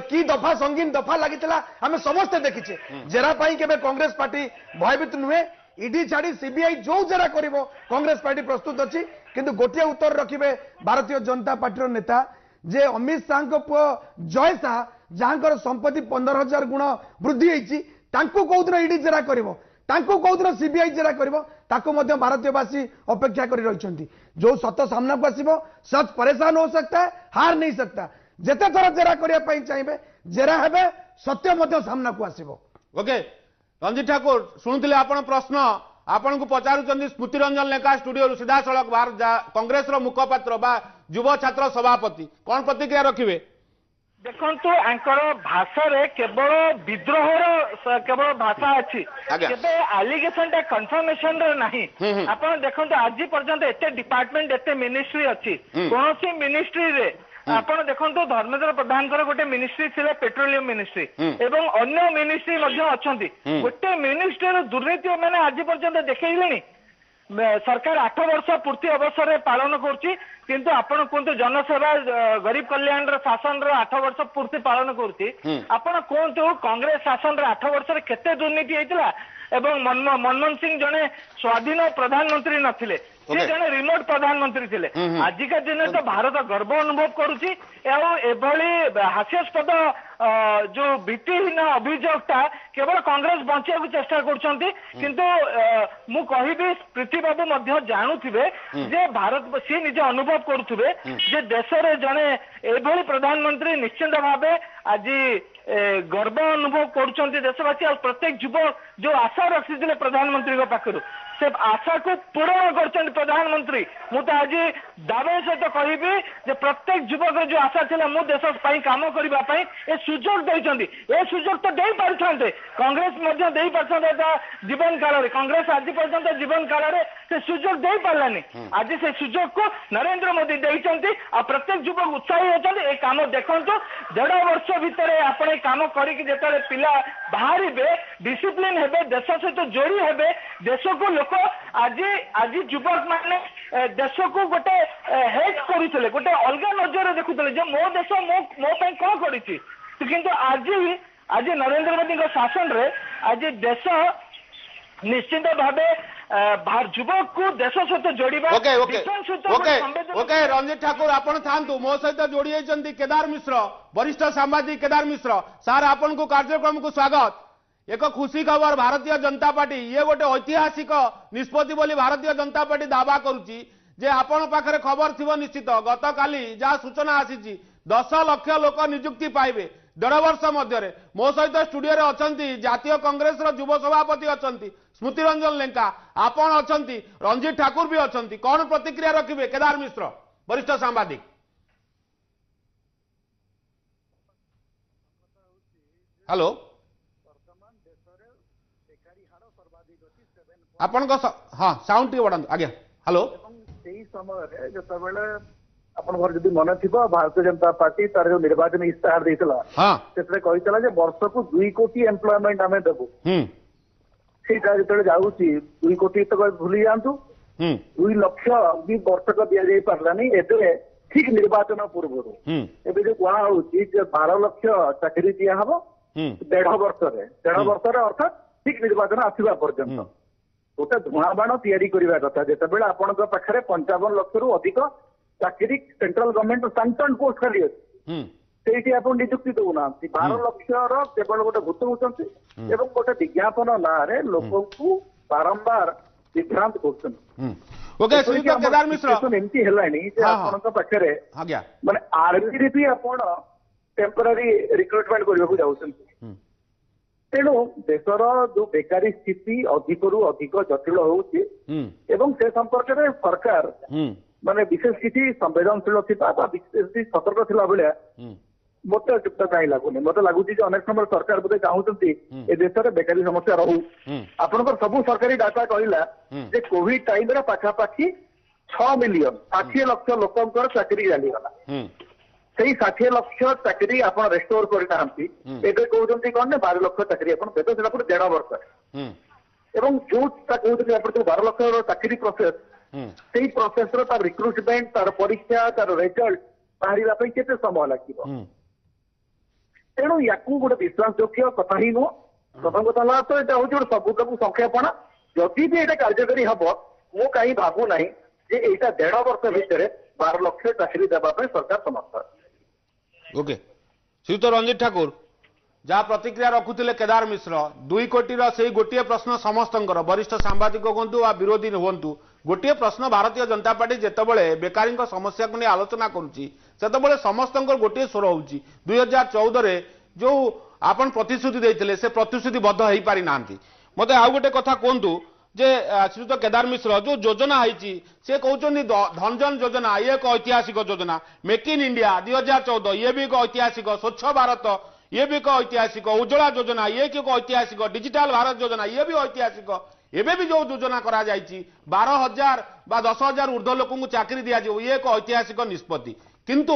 कि दफा संगीन दफा लगी आम समस्ते देखीचे जेरा के कांग्रेस पार्टी भयभीत नुहे ईडी छाड़ी सीबीआई जो जेरा कर कांग्रेस पार्टी प्रस्तुत अच्छी किंतु गोटे उत्तर रखिए भारतीय जनता पार्टी नेता जे अमित शाह पुओ जय शाह जहां संपत्ति 15,000 गुण वृद्धि होती कौदिन ईडी जेरा कर कौदिन सीबीआई जेरा कर भारतीयवासी अपेक्षा कर रही जो सत सामना को आसो सच परेशान हो सकता है हार नहीं सकता जिते थर जेरा करने चाहिए जेरा हे सत्य सामना को आसो ओके रंजित ठाकुर शुणुले आपण प्रश्न आपण को पचारुचंदी स्मृति रंजन लेखा स्टूडियो सीधा सड़क बाहर कांग्रेस मुखपात्र बा युव छात्र सभापति कौन प्रतिक्रिया रखिए देखंतु आंकर भाषा रे केवल विद्रोहर केवल भाषा अच्छी केबे एलिगेशन टा कंफर्मेशन रे नहीं आपण देखंतु आज पर्यंत एते डिपार्टमेंट एते मिनिस्ट्री अच्छी कोनोसी मिनिस्ट्री रे आपण देखंतु धर्मेंद्र प्रधान गोटे मिनिस्ट्री थिले पेट्रोलियम मिनिस्ट्री एवं अन्य मिनिस्ट्री मध्य अछंती गोटे मिनिस्ट्री दुर्नीति माने आज पर्यंत देखैलेनी सरकार 8 वर्ष पूर्ति अवसर में पालन करुच्ची किंतु आपण कहतु जनसेवा गरीब कल्याण शासन 8 वर्ष पूर्ति पालन करुच्ची आपण कहतु कांग्रेस शासन 8 वर्ष केते दुर्नीति होता एवं मनमोहन सिंह जने स्वाधीन प्रधानमंत्री नथिले से जने रिमोट प्रधानमंत्री थिले आजिका दिन तो भारत गर्व अनुभव करुच्ची एभली हास्यास्पद जो भित्तिहीन अभियोगटा केवल कांग्रेस बंचा चेष्टा करछंती किंतु मु कहिबी प्रीति बाबू मध्य जानुथिबे जे भारत सी निजे अनुभव करुथिबे जे देश रे जने एभली प्रधानमंत्री निश्चित भावे आज गर्व अनुभव करुछंती देशवासी और प्रत्येक युवक जो आशा रखिथिले प्रधानमंत्री को पाखरु से आशा को पूर्ण कर प्रधानमंत्री मु तो आज दावे सहित कहबी जे प्रत्येक युवक जो आशा थिला मु देश काम करने ए सुजोग देइछंती ए सुजोग तो दे पारथांते कांग्रेस मध्य दे पारथांते जीवन काल रे कांग्रेस आज पर्यंत जीवन काल रे से सुजोग दे पारलानी आज से सुजोग को नरेंद्र मोदी देइछंती आ प्रत्येक युवक उत्साही होछंती ए काम देखंतु 1.5 वर्ष भितर आपण काम करिक जेतले पिला बाहरिबे डिसिप्लिन हेबे देश सहित जोड़ी हेबे देश को लोक आज आज युवक माने देश को गोटे हेट करुले गोटे अलग नजर देखुले जे मो देश मो कौन करी किंतु आज आज नरेंद्र मोदी शासन रे आज देश निश्चित भावे युवक को देश सहित जोड़ा ओके रंजित ठाकुर आपण थांतु मो सहित जोड़ी केदार मिश्र वरिष्ठ सांबादिक केदार मिश्र सार आपण को कार्यक्रम को स्वागत एक खुशी खबर भारतीय जनता पार्टी ये गोटे ऐतिहासिक निष्पत्ति बोली भारतीय जनता पार्टी दावा करुच्ची जे आपण पाखरे खबर थिबो निश्चित गत काली जहाँ सूचना आसी 10 लाख लोक नियुक्ति पाइबे 1.5 वर्ष मध्य मो सहित स्टूडियो रे अछंती जातीय कांग्रेस रो युव सभापति अछंती स्मृति रंजन लेंका आपण अछंती रंजीत ठाकुर भी अछंती कौन प्रतिक्रिया रखिबे केदार मिश्र वरिष्ठ सांबादिक हेलो आपण को हाँ साउंड टी बढ़ाନ୍ତୁ आज्ञा हेलो सेही समय जेतबेले आपण घर जदि मन थिबो भारतीय जनता पार्टी तार जो निर्वाचन इस्ताहार देइतला हां सेतरे कहितला जे वर्ष को 2 कोटी एम्प्लॉयमेंट हमें देबो सेटा जेतबेले जाउची 2 कोटी तक भूली जांतु 2 लाख भी वर्ष को दिया जाई पारलानी एते ठीक निर्वाचन पूर्व एबे जो कहा होची जे 12 लाख चाकरी दिया हबो 1.5 वर्ष रे अर्थात ठीक निर्वाचन आसीबा पर्यंत गोटे धुआ बाण तैयारी करबा कथा जेतबेले आपनक पाखरे 55 लाख रु अधिक चाकरी सेंट्रल गवर्नमेंट सैंक्शन पोस्ट खाली अछि सेठी आपण नियुक्ति दउना 12 लाख रो केवल गोटे भूत होचंती एवं गोटे विज्ञापन ना रे लोक को बारंबार विभ्रांत करछन ओके श्रीयुत केदार मिश्र एमती हेलानी जे आपनक पाखरे आज्ञा माने आर्मी रे भी आपण टेम्पररी रिक्रुटमेंट करबा को जाउछन तेणु देशर जो बेकारी स्थिति अधिकरू अधिक जटिल होउची एवं से संपर्क में सरकार माने विशेष किसी संवेदनशील थिबा बा विशेष सतर्क थिला बेले मते कहीं लगुनि मते लगुची अनेक समय सरकार बोधे चाहूचंती ए देश में बेकारी समस्या रहू आपनकर सबु सरकारी डाटा कहला जे कोविड टाइम रे पाखापाखी 6 मिलियन 60 लाख लोकंकर चाकरी जाली गला से 60 लाख चाकरी आप रेस्टोर करना कहते कौन ना 12 लाख चाकरी आप देते 1.5 वर्ष एवं जो कहते 12 लाख चाकरी प्रोसेस से प्रोसेस तार रिक्रुटमेंट तार परीक्षा तार रिजल्ट बाहर केते समय लगे तेणु या गोटे विश्वासयोग्य कथा ही नुह प्रथम कथा तो यहाँ हूँ गोटे सबूत संख्यापण जदि भी ये कार्यकारी हम मु कहीं भावु ना जे यहाँ 1.5 वर्ष भितर 12 लाख चाकरी देवाई सरकार समर्थ ओके श्रीयुत रंजीत ठाकुर जहाँ प्रतिक्रिया रखुले केदार मिश्र 2 कोटी से गोटे प्रश्न समस्त वरिष्ठ सांबादिक हूँ आ विरोधी हूँ गोटे प्रश्न भारतीय जनता पार्टी जितेबाला बेकारी समस्या को नहीं आलोचना करुच्ची से समस्त गोटे स्वर हो 2014 जो आपण प्रतिश्रुति देते से प्रतिश्रुति बद्ध हो पारि ना मत आउ गोटे कथा कहतु जे श्रीयुत केदार मिश्र जो योजना है से कहते धनजन योजना ये एक ऐतिहासिक योजना मेक इन इंडिया 2014 ये भी एक ऐतिहासिक स्वच्छ भारत ये भी एक ऐतिहासिक उज्ज्वला योजना ये एक ऐतिहासिक डिजिटल भारत योजना ये भी ऐतिहासिक एबे भी जो योजना करा 12,000 बा 10,000 ऊर्ध्व लोक चाकरी दिया ये एक ऐतिहासिक निष्पत्ति किंतु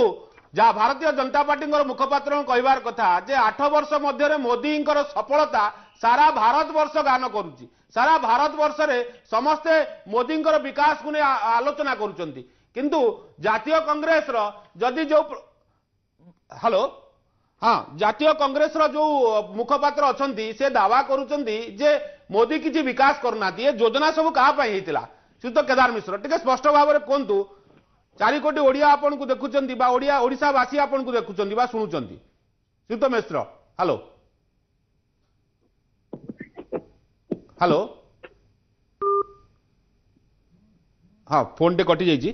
जहाँ भारतीय जनता पार्टी मुखपात्र कहबार कथा जे 8 वर्ष मध्य मोदी सफलता सारा भारत वर्ष गान करुच्ची सारा भारत वर्ष रे समस्ते मोदी विकास को आलोचना करुचंती किंतु जातीय कांग्रेस जदि जो हेलो हाँ जातीय कांग्रेस जो मुखपात्र अछंती से दावा करुचंती जे मोदी किसी विकास करना ये योजना सब कहा होता श्रीयुत केदार मिश्र टे स्पष्ट भाव में कहतु 4 कोटी ओडिया आपन को देखुचंती बा ओडिशावासी आपन को देखुचंती बा शुणुचंती श्रीयुत मिश्र हेलो हेलो हाँ फोन टे कटि जाइए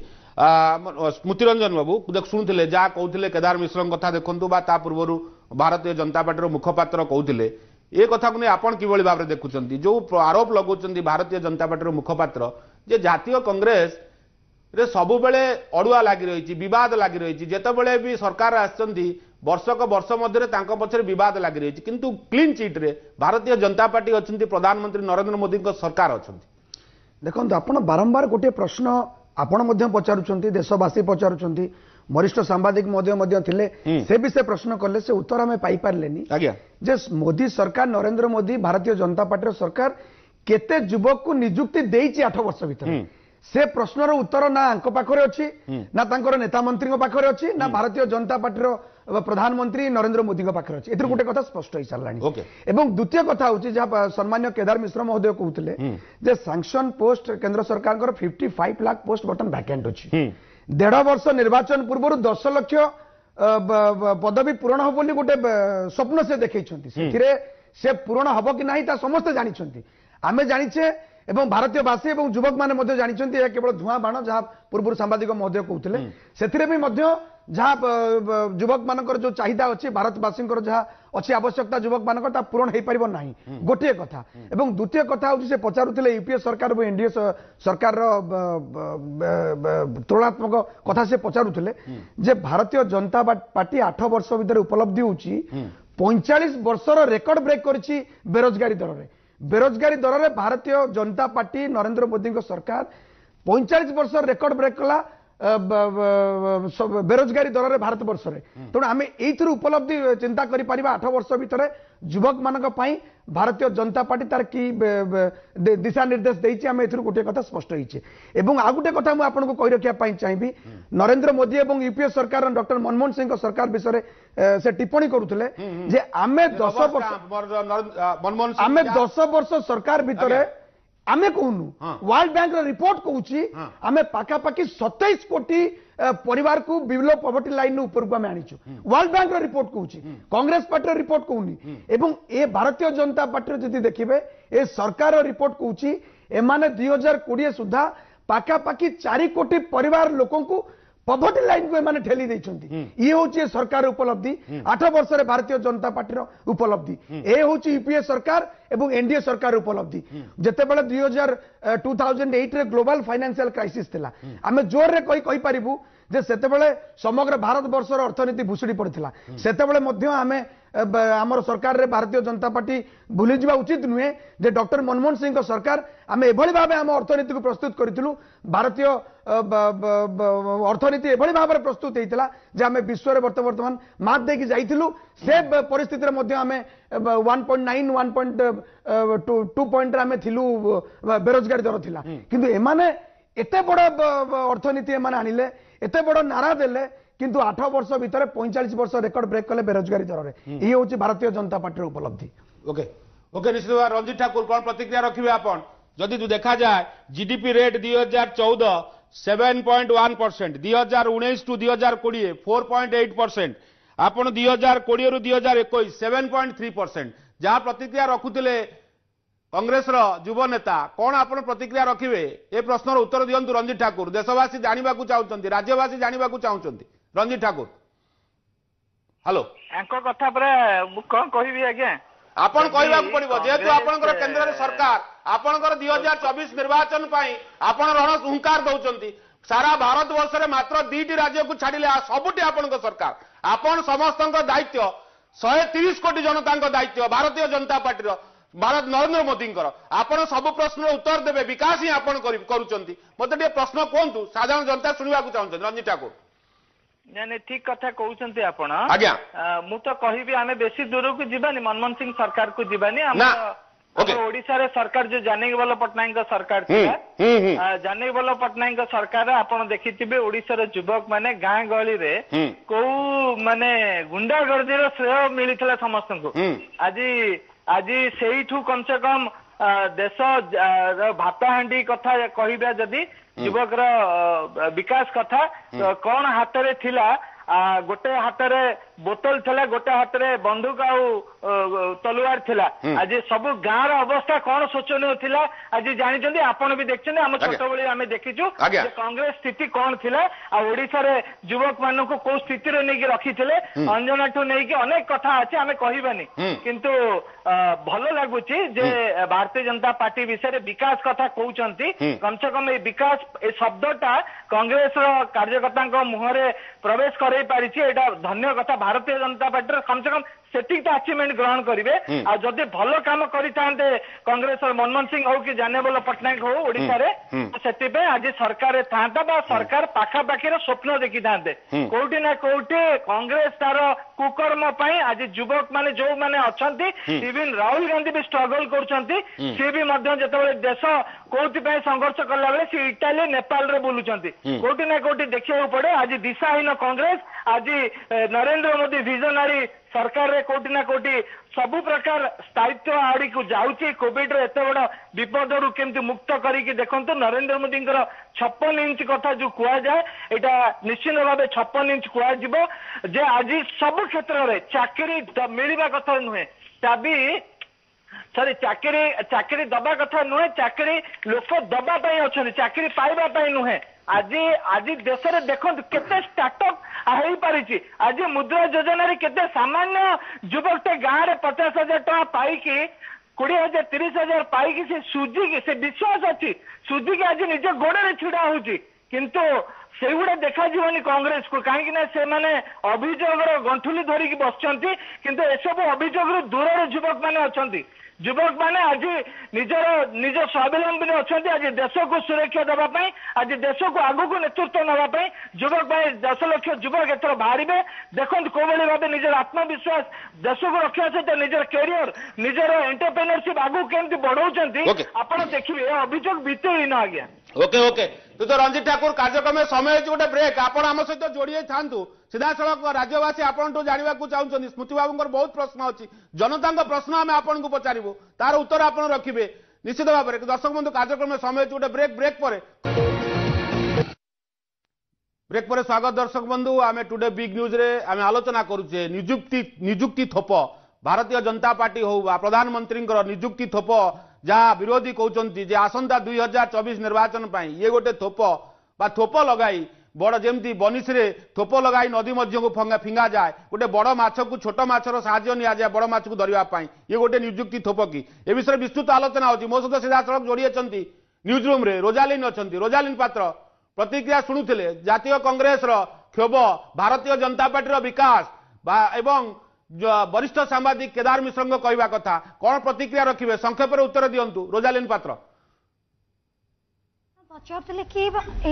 स्मृति रंजन बाबू देख शुणुले जहाँ कहते केदार मिश्र कथा देखु बा पूर्व भारतीय जनता पार्टी मुखपात्र कहते ये कथा को नहीं आपन किभली भाव में देखुं जो आरोप लगाउं भारतीय जनता पार्टी मुखपात्र जे जातीय कांग्रेस रे सबु बेले अड़ुआ लगी रही बद लगी रही जितेबाला भी सरकार आसछंती वर्षक वर्ष मध्य पछरे बद लगी रही किंतु क्लीन चिट रे भारतीय जनता पार्टी अच्छी प्रधानमंत्री नरेंद्र मोदी सरकार अच्छा देखो आप बारंबार गोटे प्रश्न आपण पचारुंट देशवासी पचारुंट वरिष्ठ सांबादिक से भी से प्रश्न कले से उत्तर आम पाइपारे जे मोदी सरकार नरेंद्र मोदी भारतीय जनता पार्टी सरकार केते युवक को नियुक्ति देइछि 8 वर्ष भीतर से प्रश्नर उत्तर ना आंक पाखरे अच्छी ना तांकर नेता मंत्री पाखरे अच्छी ना भारतीय जनता पार्टी प्रधानमंत्री नरेंद्र मोदी पाखरे अच्छी एथि गोटे कथा स्पष्ट हो सारानी एवं द्वितीय कथा होची जहाँ सम्मान्य केदार मिश्र महोदय कहते जे सैंक्शन पोस्ट केंद्र सरकार 55 लाख पोस्ट बर्तमान वैकेंट अच्छी 1.5 वर्ष निर्वाचन पूर्व 10 लाख पदवी पूरण हो बोली गोटे स्वप्न से देखते से पूरण हम कि ना समस्ते जानी आम जाचे एवं भारतीयवासी और युवक मैंने जानी केवल धुआं बाण जहाँ पूर्व सांबादिक महोदय कहते से जहाँ युवक मानकर जो चाहिदा अच्छी भारतवासी जहाँ अच्छी आवश्यकता युवक मान पूरण हो पार ना गोटे कथा एवं द्वितीय कथा हूँ से पचारुले यूपीए सरकार और एनडीए सरकार तुलनात्मक कथा से पचारुले जे भारतीय जनता पार्टी 8 वर्ष भितर उपलब्धि होची 45 वर्षर रेकर्ड ब्रेक करिछि बेरोजगारी दर रे बेरोजगारी दर रे भारतीय जनता पार्टी नरेंद्र मोदी सरकार 45 वर्ष रेकर्ड ब्रेक कला बेरोजगारी दर रे भारत वर्ष रे तेणु आम एथर उपलब्धि चिंता करि परिबा 8 वर्ष भितर युवक मानक पई भारतीय जनता पार्टी तार की दिशा निर्देश देछि आम एथर गोटे कथा स्पष्ट होइछे एवं आ गोटे कथा मु आपन को कहि रखिया पई चाहिबी नरेंद्र मोदी एवं यूपीए सरकार डॉक्टर मनमोहन सिंह सरकार विषय से टिप्पणी करूथले जे आमे 10 वर्ष सरकार भितर आमे कहूनु वर्ल्ड बैंक रिपोर्ट कहूँ आमे पाखापाखि 27 कोटी परिवार को बिलो पॉवर्टी लाइन ऊपर को आमे आनिछु वर्ल्ड बैंक रिपोर्ट कहूँ कांग्रेस पार्टी रिपोर्ट कहूनी एवं ए भारतीय जनता पार्टी जदि देखिबे ए सरकार रिपोर्ट कहूँ एमाने 2020 सुधा पाखापाखि 4 कोटी परिवार लोकों को पॉवर्टी लाइन को एमाने ठेली देइछंती ये होची सरकार उपलब्धि 8 वर्ष रे भारतीय जनता पार्टी उपलब्धि ए होची यूपीए सरकार एवं एनडीए सरकार उपलब्धि जेते बेले 2008 रे ग्लोबल फाइनेंशियल क्राइसिस थिला आमे जोर रे कहि परिबु जे सेते बेले समग्र भारत वर्षर अर्थनीति भुसुड़ी पड़िथिला सेते बेले मध्य आमे आमर सरकार रे भारतीय जनता पार्टी भूली जावा उचित नुहे जे डॉक्टर मनमोहन सिंह सरकार आमे एभली भाबे आम अर्थनीति को प्रस्तुत करिथिलु भारतीय अर्थनीति एभली भाबे प्रस्तुत हेतिला जे आमे विश्व रे वर्तमान मात देकी जाइथिलु से परिस्थिति रे मध्य आमे 1.9 1.2 पॉइंट रे आमे थिलु बेरोजगारी दर थिला किंतु एमाने एते बड़ अर्थनीति एमाने आनिले एते बड़ नारा देले किंतु 8 वर्ष भितर 45 वर्ष रेकर्ड ब्रेक कले बेरोजगारी दर रे ये होची भारतीय जनता पार्टी उपलब्धि ओके ओके निश्चित रंजीत ठाकुर कौन प्रतिक्रिया रखिबे आपण जदि तू देखा जाए जीडीपी रेट 2014 7.1% 2019 टू 2020 4.8% आपण 2020 रु 2021 7.3% जहाँ प्रतिक्रिया रखुतिले कांग्रेस युव नेता कौन आप प्रतिक्रिया रखिए ए प्रश्नर उत्तर दिंतु रंजीत ठाकुर देशवासी जानवा चाहते राज्यवासी जानवा चाहते रंजीत ठाकुर हेलो कथा कौन कहबी आज्ञा आपण कहवा पड़ो जेहेतु आपंकर केन्द्र सरकार आपंकर 2024 निर्वाचन आपण रण हुंकार दौरान सारा भारत वर्ष में मात्र 2टी राज्य को छाड़िले सबुटी आपण सरकार आपण समस्त दायित्व 130 कोटी जनता दायित्व भारतीय जनता पार्टी भारत नरेंद्र मोदी आपण सब प्रश्न उत्तर देवे विकास ही आपण करुचंती मते प्रश्न कहतु साधारण जनता शुणा चाहते रंजीत ठाकुर नहीं ठीक कथा कहते आपण आज्ञा मु तो कहबी आमे बेसी दूर को जीवानी मनमोहन सिंह सरकार को जीवानी ओडिशा रे सरकार जो जानकी वल्लभ पट्टनायक सरकार थिला जानकी वल्लभ पट्टनायक सरकार आपण देखिथिबे ओडिशा रे युवक माने गाँ गहली रे को माने गुंडागर्दी रो श्रेय मिलिथिला समस्त को आज सेठू कम से कम देश भाताहांडी कथा कहबा जदि युवक विकास कथा कौन हाथ रे थिला गोटे हाथ रे बोतल थिला गोटे हाथ रे बंदूक आ तलवार थिला आज सब गाँव अवस्था कौन शोचनीय थिला आज जानी आपण भी देखते आम छोट बड़ी आम देखीचु कांग्रेस स्थिति कौन थिला आ ओडिशा रे युवक मान को कौ स्थिति रे नहीं रखी अंजना ठू नहीं अनेक कथा अच्छे आम कहबानी किंतु भल लगुच जे भारतीय जनता पार्टी विषय विकास कथा कहते कम से कम विकास ए शब्दटा कांग्रेस कार्यकर्ता मुहरे प्रवेश कर धन्य कथा भारतीय जनता पार्टी कम से कम सेटिंग तो अचीवमेंट ग्रहण करेंगे आ जदि भल काम करते कांग्रेस मनमोहन सिंह हो कि जानकी वल्लभ पट्टनायक हो ओडिशा रे से आज सरकार था सरकार पाखापाखि स्वप्न देखी था कोटी ना कोटी कांग्रेस तार कुकर्म आज युवक माने जो माने अच्छा इवन राहुल गांधी भी स्ट्रगल कर देश कोटी संघर्ष कला बेले सी इटाली नेपाल रे बुलुचंती कोटी ना कोटी देखिया पड़े आज दिशाहीन कांग्रेस आज नरेंद्र मोदी विजनरी सरकार रे कोटी ना कोटी सबु प्रकार स्थायित्व आड़ी को जाऊँगी कोविड रे एत बड़ विपद रू केमती मुक्त करके देखो नरेंद्र मोदी 56 इंच कथा जो कुआ जाए यहाँ निश्चित भाव 56 इंच कुआ जे आज सब क्षेत्र में चाकरी मिलवा कथा नुहे तभी सॉरी चाकरी चाकरी दबा कथा नुहे चाकरी लोक दबा पाई अच्छे चाकरी पाइबा पाई नुहे आज आज देश में देखो केते स्टार्टअप हो पारी आज मुद्रा योजना रे केते सामान्य युवक टे गाँव में 50,000 टका पाई 20,000 30,000 पाई से सुजी से विश्वास अच्छी सुजी आज निज गोड़े छिड़ा होची किंतु से गुड़ा देखा जीवनी कांग्रेस को कहीं से माने अभियोग गंठुली धरिकी बसचंती किंतु एसबू अभियोग दूर युवक मैंने अच्छा युवक मैंने आज निज स्वावलंबी अच्छा आज देश को सुरक्षा देवाई आज देश को आगू को नेतृत्व नापी युवक 10 लाख युवक एथर बाहर देखो कौ भाव निजर आत्मविश्वास देश को रक्षा सहित निजर कैरियर निजर एंटरप्रेन्योरशिप आगू केमती बढ़ाऊँ आप देखिए अभियोग भित्तिहीन आज्ञा ओके ओके तू तो रंजित ठाकुर कार्यक्रम समय गोटे ब्रेक आपण आम सहित जोड़ी था सीधा सड़क राज्यवासी आपंठू जानवा चाहते स्मृति बाबू बहुत प्रश्न अच्छी जनता प्रश्न आम आपन को पचारू तार उत्तर आप रखिए निश्चित भाव में दर्शक बंधु कार्यक्रम समय गोटे ब्रेक ब्रेक पर स्वागत दर्शक बंधु आम टुडे बिग न्यूज रे आम आलोचना करुचे निजुक्ति थोप भारतीय जनता पार्टी हो प्रधानमंत्री निजुक्ति थोप जहाँ विरोधी कहते आसंता 2024 निर्वाचन ये गोटे थोप लगाई बड़ जमती बनिश रे थोप लगाई नदी मध्य को फिंगा जाए गोटे बड़ माछ को छोट माछर साहाय्य नि जाए बड़ माछ को धरने ये गोटे निजुक्ति थोप कि ए विषय विस्तृत आलोचना होती मो सहित सीधा सड़क जोड़ी न्यूज रूम रे रोजालिन अच्छा रोजालिन पात्र प्रतिक्रिया शुणुले जातीय कांग्रेस क्षोभ भारतीय जनता पार्टी विकास एवं वरिष्ठ सांबादिक केदार मिश्र कहवा कथा कौन प्रतिक्रिया रखिए संक्षेप उत्तर दिंतु रोजालिन पात्र पचार कि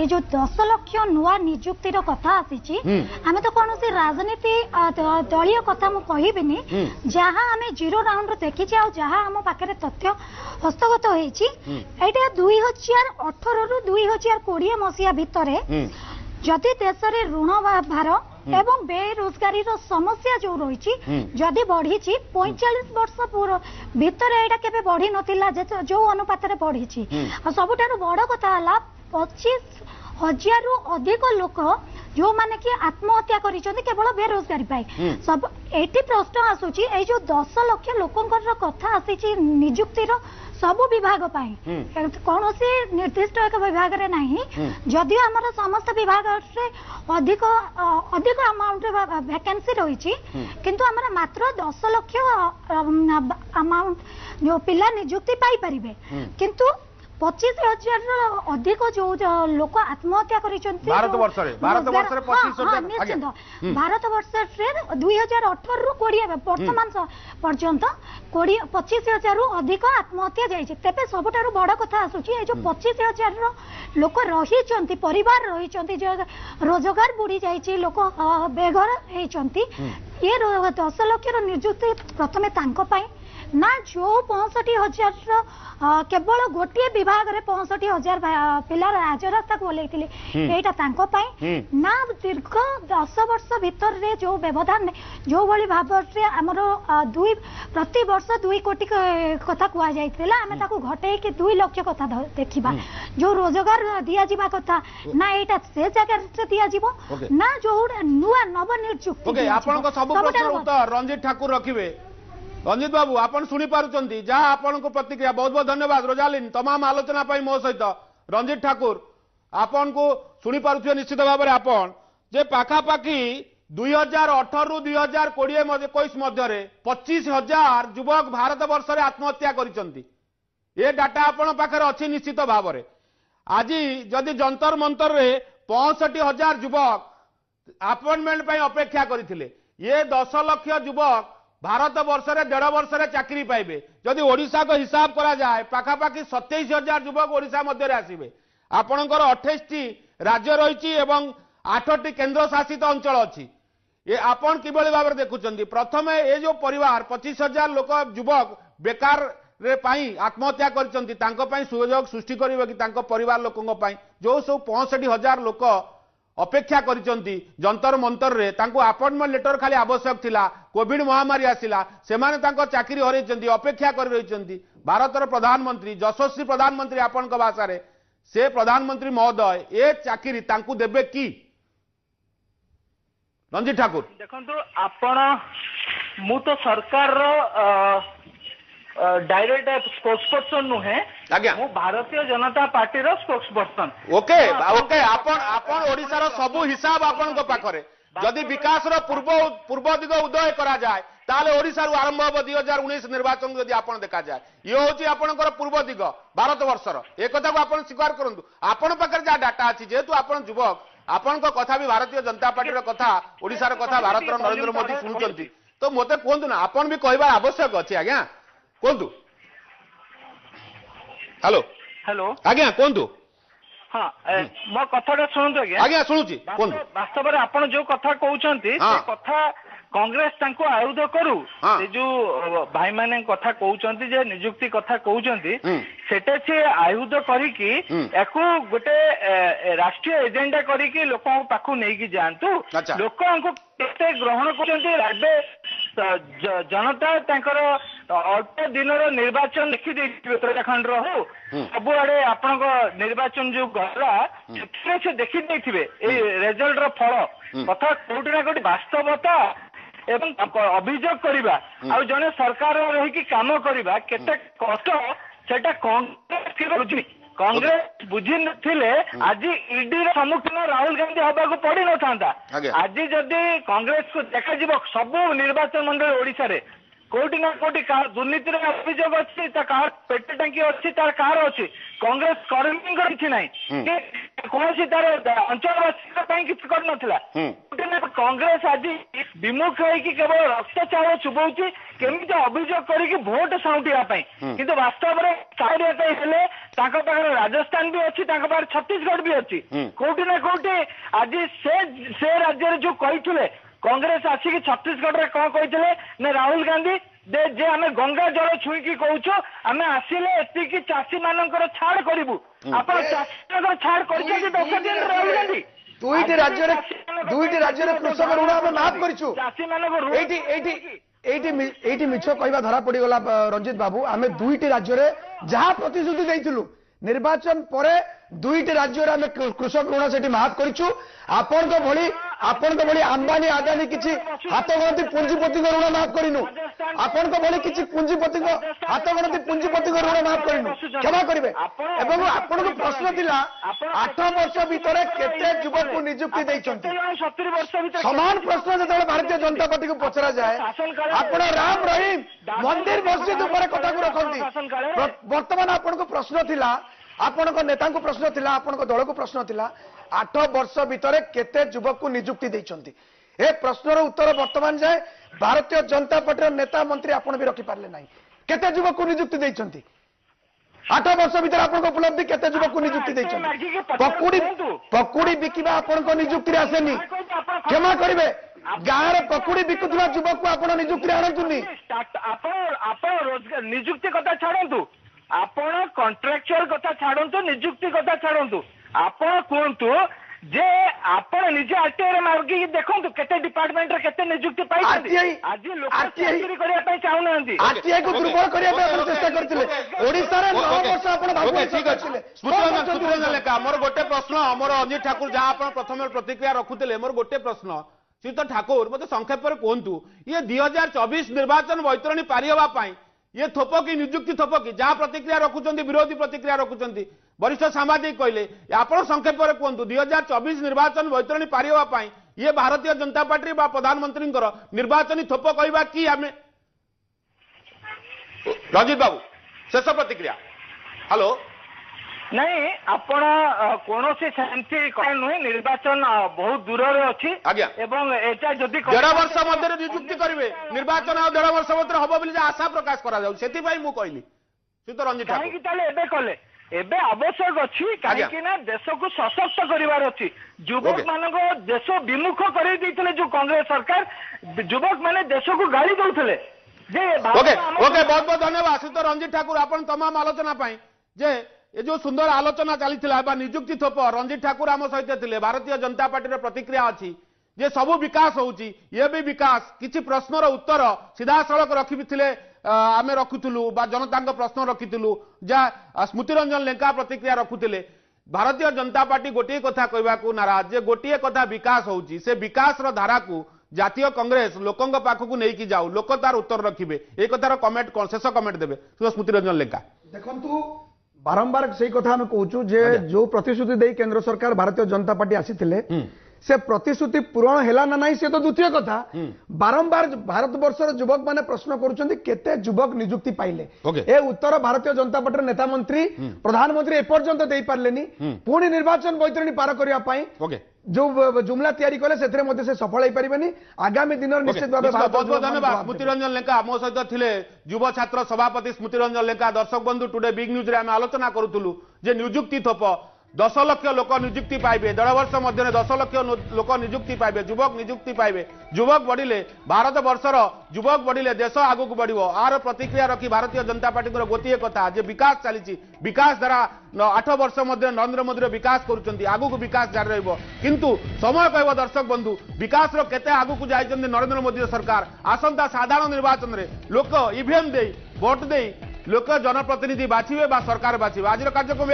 जो 10 लाख नुआ निजुक्तिर कथा आसी आम तो कौन राजनीति दलीय कथा मुझे कहबिनी जहाँ आम जीरो राउंड देखी जहाँ आम पाखे तथ्य हस्तगत होती 2018 रु 2020 मसीहा भितर जदि देश में ऋण भार एवं बेरोजगारी समस्या जो रही जदि बढ़ी 45 वर्ष भितर यहाँ के बढ़ी नाला जो अनुपात बढ़ी सबुठ बड़ कथा 25,000 रु अधिक लोक जो माने कि आत्महत्या केवल बेरोजगारी पाई सब एटी प्रश्न आसूची जो 10 लाख लोकंकर कथा आसी निजुक्तिर सबु विभाग कौन निर्दिष्ट एक विभाग रे नहीं जदियो आमर समस्त विभाग से अधिक अधिक अमाउंट वैकेंसी रही किंतु आमर मात्र 10 लाख अमाउंट जो पिला निजुक्ति पाई परिबे किंतु 25,000 अधिक जो लोक आत्महत्या भारत वर्ष भारत वर्ष 2018 रु 20 वर्तमान पर्यंत 25,000 रु अधिक आत्महत्या जाइए तेरे सबुठ बड़ कथा आसूची जो 25,000 लोक रही परिवार रही रोजगार बुड़ी जाइए लोक बेघर होती ये 10 लाख निजुक्ति प्रथमे ना जो 65,000 केवल गोटे विभाग रे 65,000 पिला राजरास्ता को ओल्लैथिले यहाँ ना दीर्घ 10 वर्ष भितर रे जो व्यवधान जो भली भाव से आमर प्रति वर्ष 2 कोटी कथा कह जाइथिला आमे ताको घटे कि 2 लाख कथा देखिबा जो रोजगार दिया जिबा कथा ना एटा से जगह से दिया जिवो ना जो नुआ नवनिर्जुक्ति ओके आपन को सब प्रश्न उत्तर रंजित ठाकुर रखिबे रंजित बाबू आपन सुनी पारुचंती जहाँ आपन को प्रतिक्रिया बहुत बहुत धन्यवाद रोजालिन तमाम आलोचना पाई मो सहित रंजित ठाकुर आपन को सुनी पारुथिबे निश्चित भाव में आपन जे पाखापाखी 2018 रु 2021 मध्य 25,000 युवक भारत वर्ष रे आत्महत्या करिसंती ये डाटा आपन पाखरे अछि निश्चित भाव में आज जदि जंतर मंतर रे 65,000 युवक अपॉइंटमेंट पाई अपेक्षा करथिले ये 10 लाख युवक भारत वर्ष रे 1.5 वर्ष रे चाकरी पाइबे जदि ओडिशा को हिसाब करा जाए पाखापाखि 27,000 युवक ओडिशा मध्य आसिबे आपणकर 28 टी राज्य रही एवं 8 टी केंद्र शासित अंचल अच्छी ये आपन किभली भाव में देखुचंती प्रथमे ये जो परिवार 25,000 लोक युवक बेकार रे पाई आत्महत्या करचंती तांको पाई सुयोग सृष्टि करिवे कि तांको परिवार लोकंको पाई जो सब 65,000 लोक अपेक्षा करिसंती जंतर मंतर रे तांको अपॉइंटमेंट लेटर खाली आवश्यक थिला कोविड महामारी आसिला सेमाने तांको चाकरी हरैचंती अपेक्षा कर रहिचंती भारतर प्रधानमंत्री यशस्वी प्रधानमंत्री आपन को भाषा रे से प्रधानमंत्री महोदय ए चाकरी तांको देबे की रंजित ठाकुर देखंतु आपण मु तो सरकार रो डायरेक्ट स्पोक्स पर्सन नुहे मु भारतीय जनता पार्टी रो स्पोक्स पर्सन ओके ओके आपण ओडिसा रो सब हिसाब आपण को पाखरे जदि विकास रो पूर्व दिग उदय करा जाए ताले ओडिसा रु आरंभ हो 2019 निर्वाचन जदि आपण देखा जाए ये होची आपनकर पूर्व दिग भारत वर्षर ए कथा को आपण स्वीकार करंतु आपण पाखर जा डाटा अछि जेतु आपण युवक आपण को कथा भी भारतीय जनता पार्टी रो कथा ओडिसा रो कथा भारत रो नरेंद्र मोदी सुनुचंती तो मते कोंतु ना आपण भी कहबा आवश्यक अछि आज्ञा कोंतु हेलो हेलो आज्ञा कोंतु हाँ मो कथा शुणु आज्ञा शुणुची वास्तव में आपण जो कथा कहउछंती से कथा कांग्रेस तांको आयुध करू जो भाई माने कथा कहउछंती जे नियुक्ति कथा कहउछंती सेटे से आयुध करिकी एको गोटे राष्ट्रीय एजेंडा करिकी लोकों पाखु नै की जानतु लोकों को केते ग्रहण करछंती राबे जनता तांकर अल्प दिन निर्वाचन देखी देथिबे उत्तराखंड रो हो सब आड़े आपण निर्वाचन जो गला से देखी देथिबे ए रिजल्ट रो फल कथा कोठी ना कोठी वास्तवता एवं अभियोग करबा आ जने सरकार रही की काम करबा केते कष्ट सेटा कांग्रेस बुझी नथिले आज ईडी रो सम्मुखीन राहुल गांधी हबा को पड़ी न थांता आज जदी कांग्रेस को देखा जीव सब निर्वाचन मंडल ओडिसा रे कोटी ना कोटी दुर्नीति अभियोग अच्छी पेट टांकी अच्छी तार कार अच्छी कांग्रेस कर्मी किसी ना कौन तार अंचलवासी किसी कर नथिला कांग्रेस आज विमुख होगी केवल रक्त चाउल चुबाउची केमी अभियोग करके भोट साउंटिया किंतु वास्तव में हेले राजस्थान भी अच्छी छत्तीसगढ़ भी अच्छी कोटी ना कोटी आज से राज्य जो कही कांग्रेस आसिक छत्तीसगढ़ में कौन कहते ना राहुल गांधी जे आम गंगा जल छुईकी कहूँ आम आसिले एतिकी चाषी मानकर छाड़ करूँ आप चाषी छाड़ कर 10 दिन राहुल गांधी दुईटी राज्य कृषक ऋण आम माफ करूँ चाषी मान एटी मिछ कहवा धरा पड़गला रंजित बाबू आम दुईटी राज्य जहाँ प्रतिश्रुति देइथिलु निर्वाचन पर दुईटी राज्य आम कृषक ऋण से माफ करूँ आपण भली अंबानी आदानी किसी हाथ गणती पुंजीपति ऋण माफ करूँ आपण भली किसी पुंजीपति हाथ गणती पुंजीपति ऋण माफ करूँ क्षमा करेंगे एवं आपण प्रश्न थिला 8 वर्ष भितर केते युवक को नियुक्ति देइछंती समान प्रश्न जो भारतीय जनता पार्टी को पचरा जाए आपण राम रहीम मंदिर मस्जिद ऊपर कथा को रखती वर्तमान आपण को प्रश्न थिला आपण नेता को प्रश्न थिला आपण दल को प्रश्न थिला 8 वर्ष भितर केते युवक को नियुक्ति देइछंती ए प्रश्नर उत्तर वर्तमान जाए भारतीय जनता पार्टी नेता मंत्री आपण भी रखि पारले नाही केते युवक को नियुक्ति देइछंती 8 वर्ष भितर आपण उपलब्धि केते युवक को नियुक्ति देइछंती पकुड़ी बिकिबा आपण नियुक्ति रे आसेनी क्षमा करिवे गाँव पकुड़ी बिकुवा युवक को आपण नियुक्ति आणंतुनी रोजगार नियुक्ति कथा छाड़ू आपण कॉन्ट्रैक्चुअल कथा छाड़ू नियुक्ति कथा छाड़ू आपण कहतु जे आपण निजे आरटीआई मार्गी देखंतु केते डिपार्टमेंट रे केते नियुक्ति पाई आज लोक चाकरी करिया पई चाहू नांती आरटीआई को दुर्बल करिया पई आपण चेष्टा करथिले ओडिसा रे 9 वर्ष आपण भाबु ठीक अछि स्मृति लेखा मोर गोटे प्रश्न मोर अजीत ठाकुर जहां आपण प्रथम प्रतिक्रिया रखुतिले मोर गोटे प्रश्न श्रीयुत ठाकुर मते संक्षेप रे कोंतु ये 2024 निर्वाचन वैतरणी पारी होबा पई ये थोपकी नियुक्ति थोपकी जहां प्रतिक्रिया रखुचंती विरोधी प्रतिक्रिया रखुचंती वरिष्ठ सांबादिक कहले आपण संक्षेप रे कोंतु 2024 निर्वाचन वैतरणी पारी होबा पई ये भारतीय जनता पार्टी बा प्रधानमंत्री निर्वाचनी थोप कहबा कि आमे रंजित बाबू शेष प्रतिक्रिया हेलो नहीं आपण कौन सेमती नुहे निर्वाचन बहुत दूर अच्छी एवं एटा जदि 1.5 वर्ष मध्य नियुक्ति करेंगे निर्वाचन 1.5 वर्ष मध्य हम बोली आशा प्रकाश करा से कहली रंजित कले कले एबे आवश्यक अच्छी कहीं देश को सशक्त करिवार अच्छी युवक मान देश विमुख कर जो कांग्रेस सरकार युवक माने देश को गाड़ी दौले बहुत बहुत धन्यवाद श्रीयुत रंजित ठाकुर आपण तमाम आलोचना जे ये जो सुंदर आलोचना चली नियुक्ति थोप रंजित ठाकुर आम सहित थे भारतीय जनता पार्टी प्रतिक्रिया अच्छी जे सबू विकास होउची ये भी विकास किछि प्रश्नर उत्तर सीधा सड़क रखिथिले आम रखुलु जनता प्रश्न रखिलु जा स्मृति रंजन लेंका प्रतिक्रिया रखुले भारतीय जनता पार्टी गोटे कथा कहवाकू नाराज जे गोटे कथा विकास होउची से विकास धारा को জাতীয় কংগ্রেস লোকଙ୍କ পাখକୁ ନେଇକି যাও লোক তার উত্তর রখিবে এই কথার কমেন্ট কোন শেষ কমেন্ট দেবে স্মৃতি রঞ্জন লেঙ্কা দেখন্তু বারম্বার সেই কথা আমি কହୁଛୁ যে जो प्रतिश्रुति देई केंद्र सरकार भारतीय जनता पार्टी आसीथिले से प्रतिश्रुति पूरण हैला ना नहीं से तो द्वितीय कथा बारंबार भारत वर्षर युवक माने प्रश्न करूछंती केते युवक नियुक्ति पाइले ए उत्तर भारतीय जनता पार्टी नेता मंत्री प्रधानमंत्री एपर्यंत देई पारलेनी पुणी निर्वाचन बैतरणी पार करिया पाई जो जुमला तैयारी कले सेथरे मध्ये से सफल होई परिबेनी आगामी दिन निश्चित भाबे बहुत बहुत धन्यवाद स्मृति रंजन लेंका मो सहित थिले युवा छात्र सभापति स्मृति रंजन लेंका दर्शक बंधु टुडे बिग न्यूज रे आमे आलोचना करूथुलु जे नियुक्ति थोप 10 लाख लोक नियुक्ति पाइबे 1.5 वर्ष मध्य 10 लाख लोक नियुक्ति पाइबे युवक नियुक्ति पाइबे युवक बढ़िले भारत वर्षर युवक बढ़िले देश आगु को बढ़िबो आर प्रतिक्रिया रखी भारतीय जनता पार्टी गोटे कथा जे विकास चली विकास द्वारा 8 वर्ष मध्य नरेंद्र मोदी विकास करुचंती आगु को विकास जारी रहिबो किंतु समय कहबो दर्शक बंधु विकास रो केते आगु को जाइचंती नरेंद्र मोदी सरकार आसंता साधारण निर्वाचन रे लोक ईवीएम देई वोट देई लोक जनप्रतिनिधि बाछिबे बा सरकार बाछिबे आज कार्यक्रम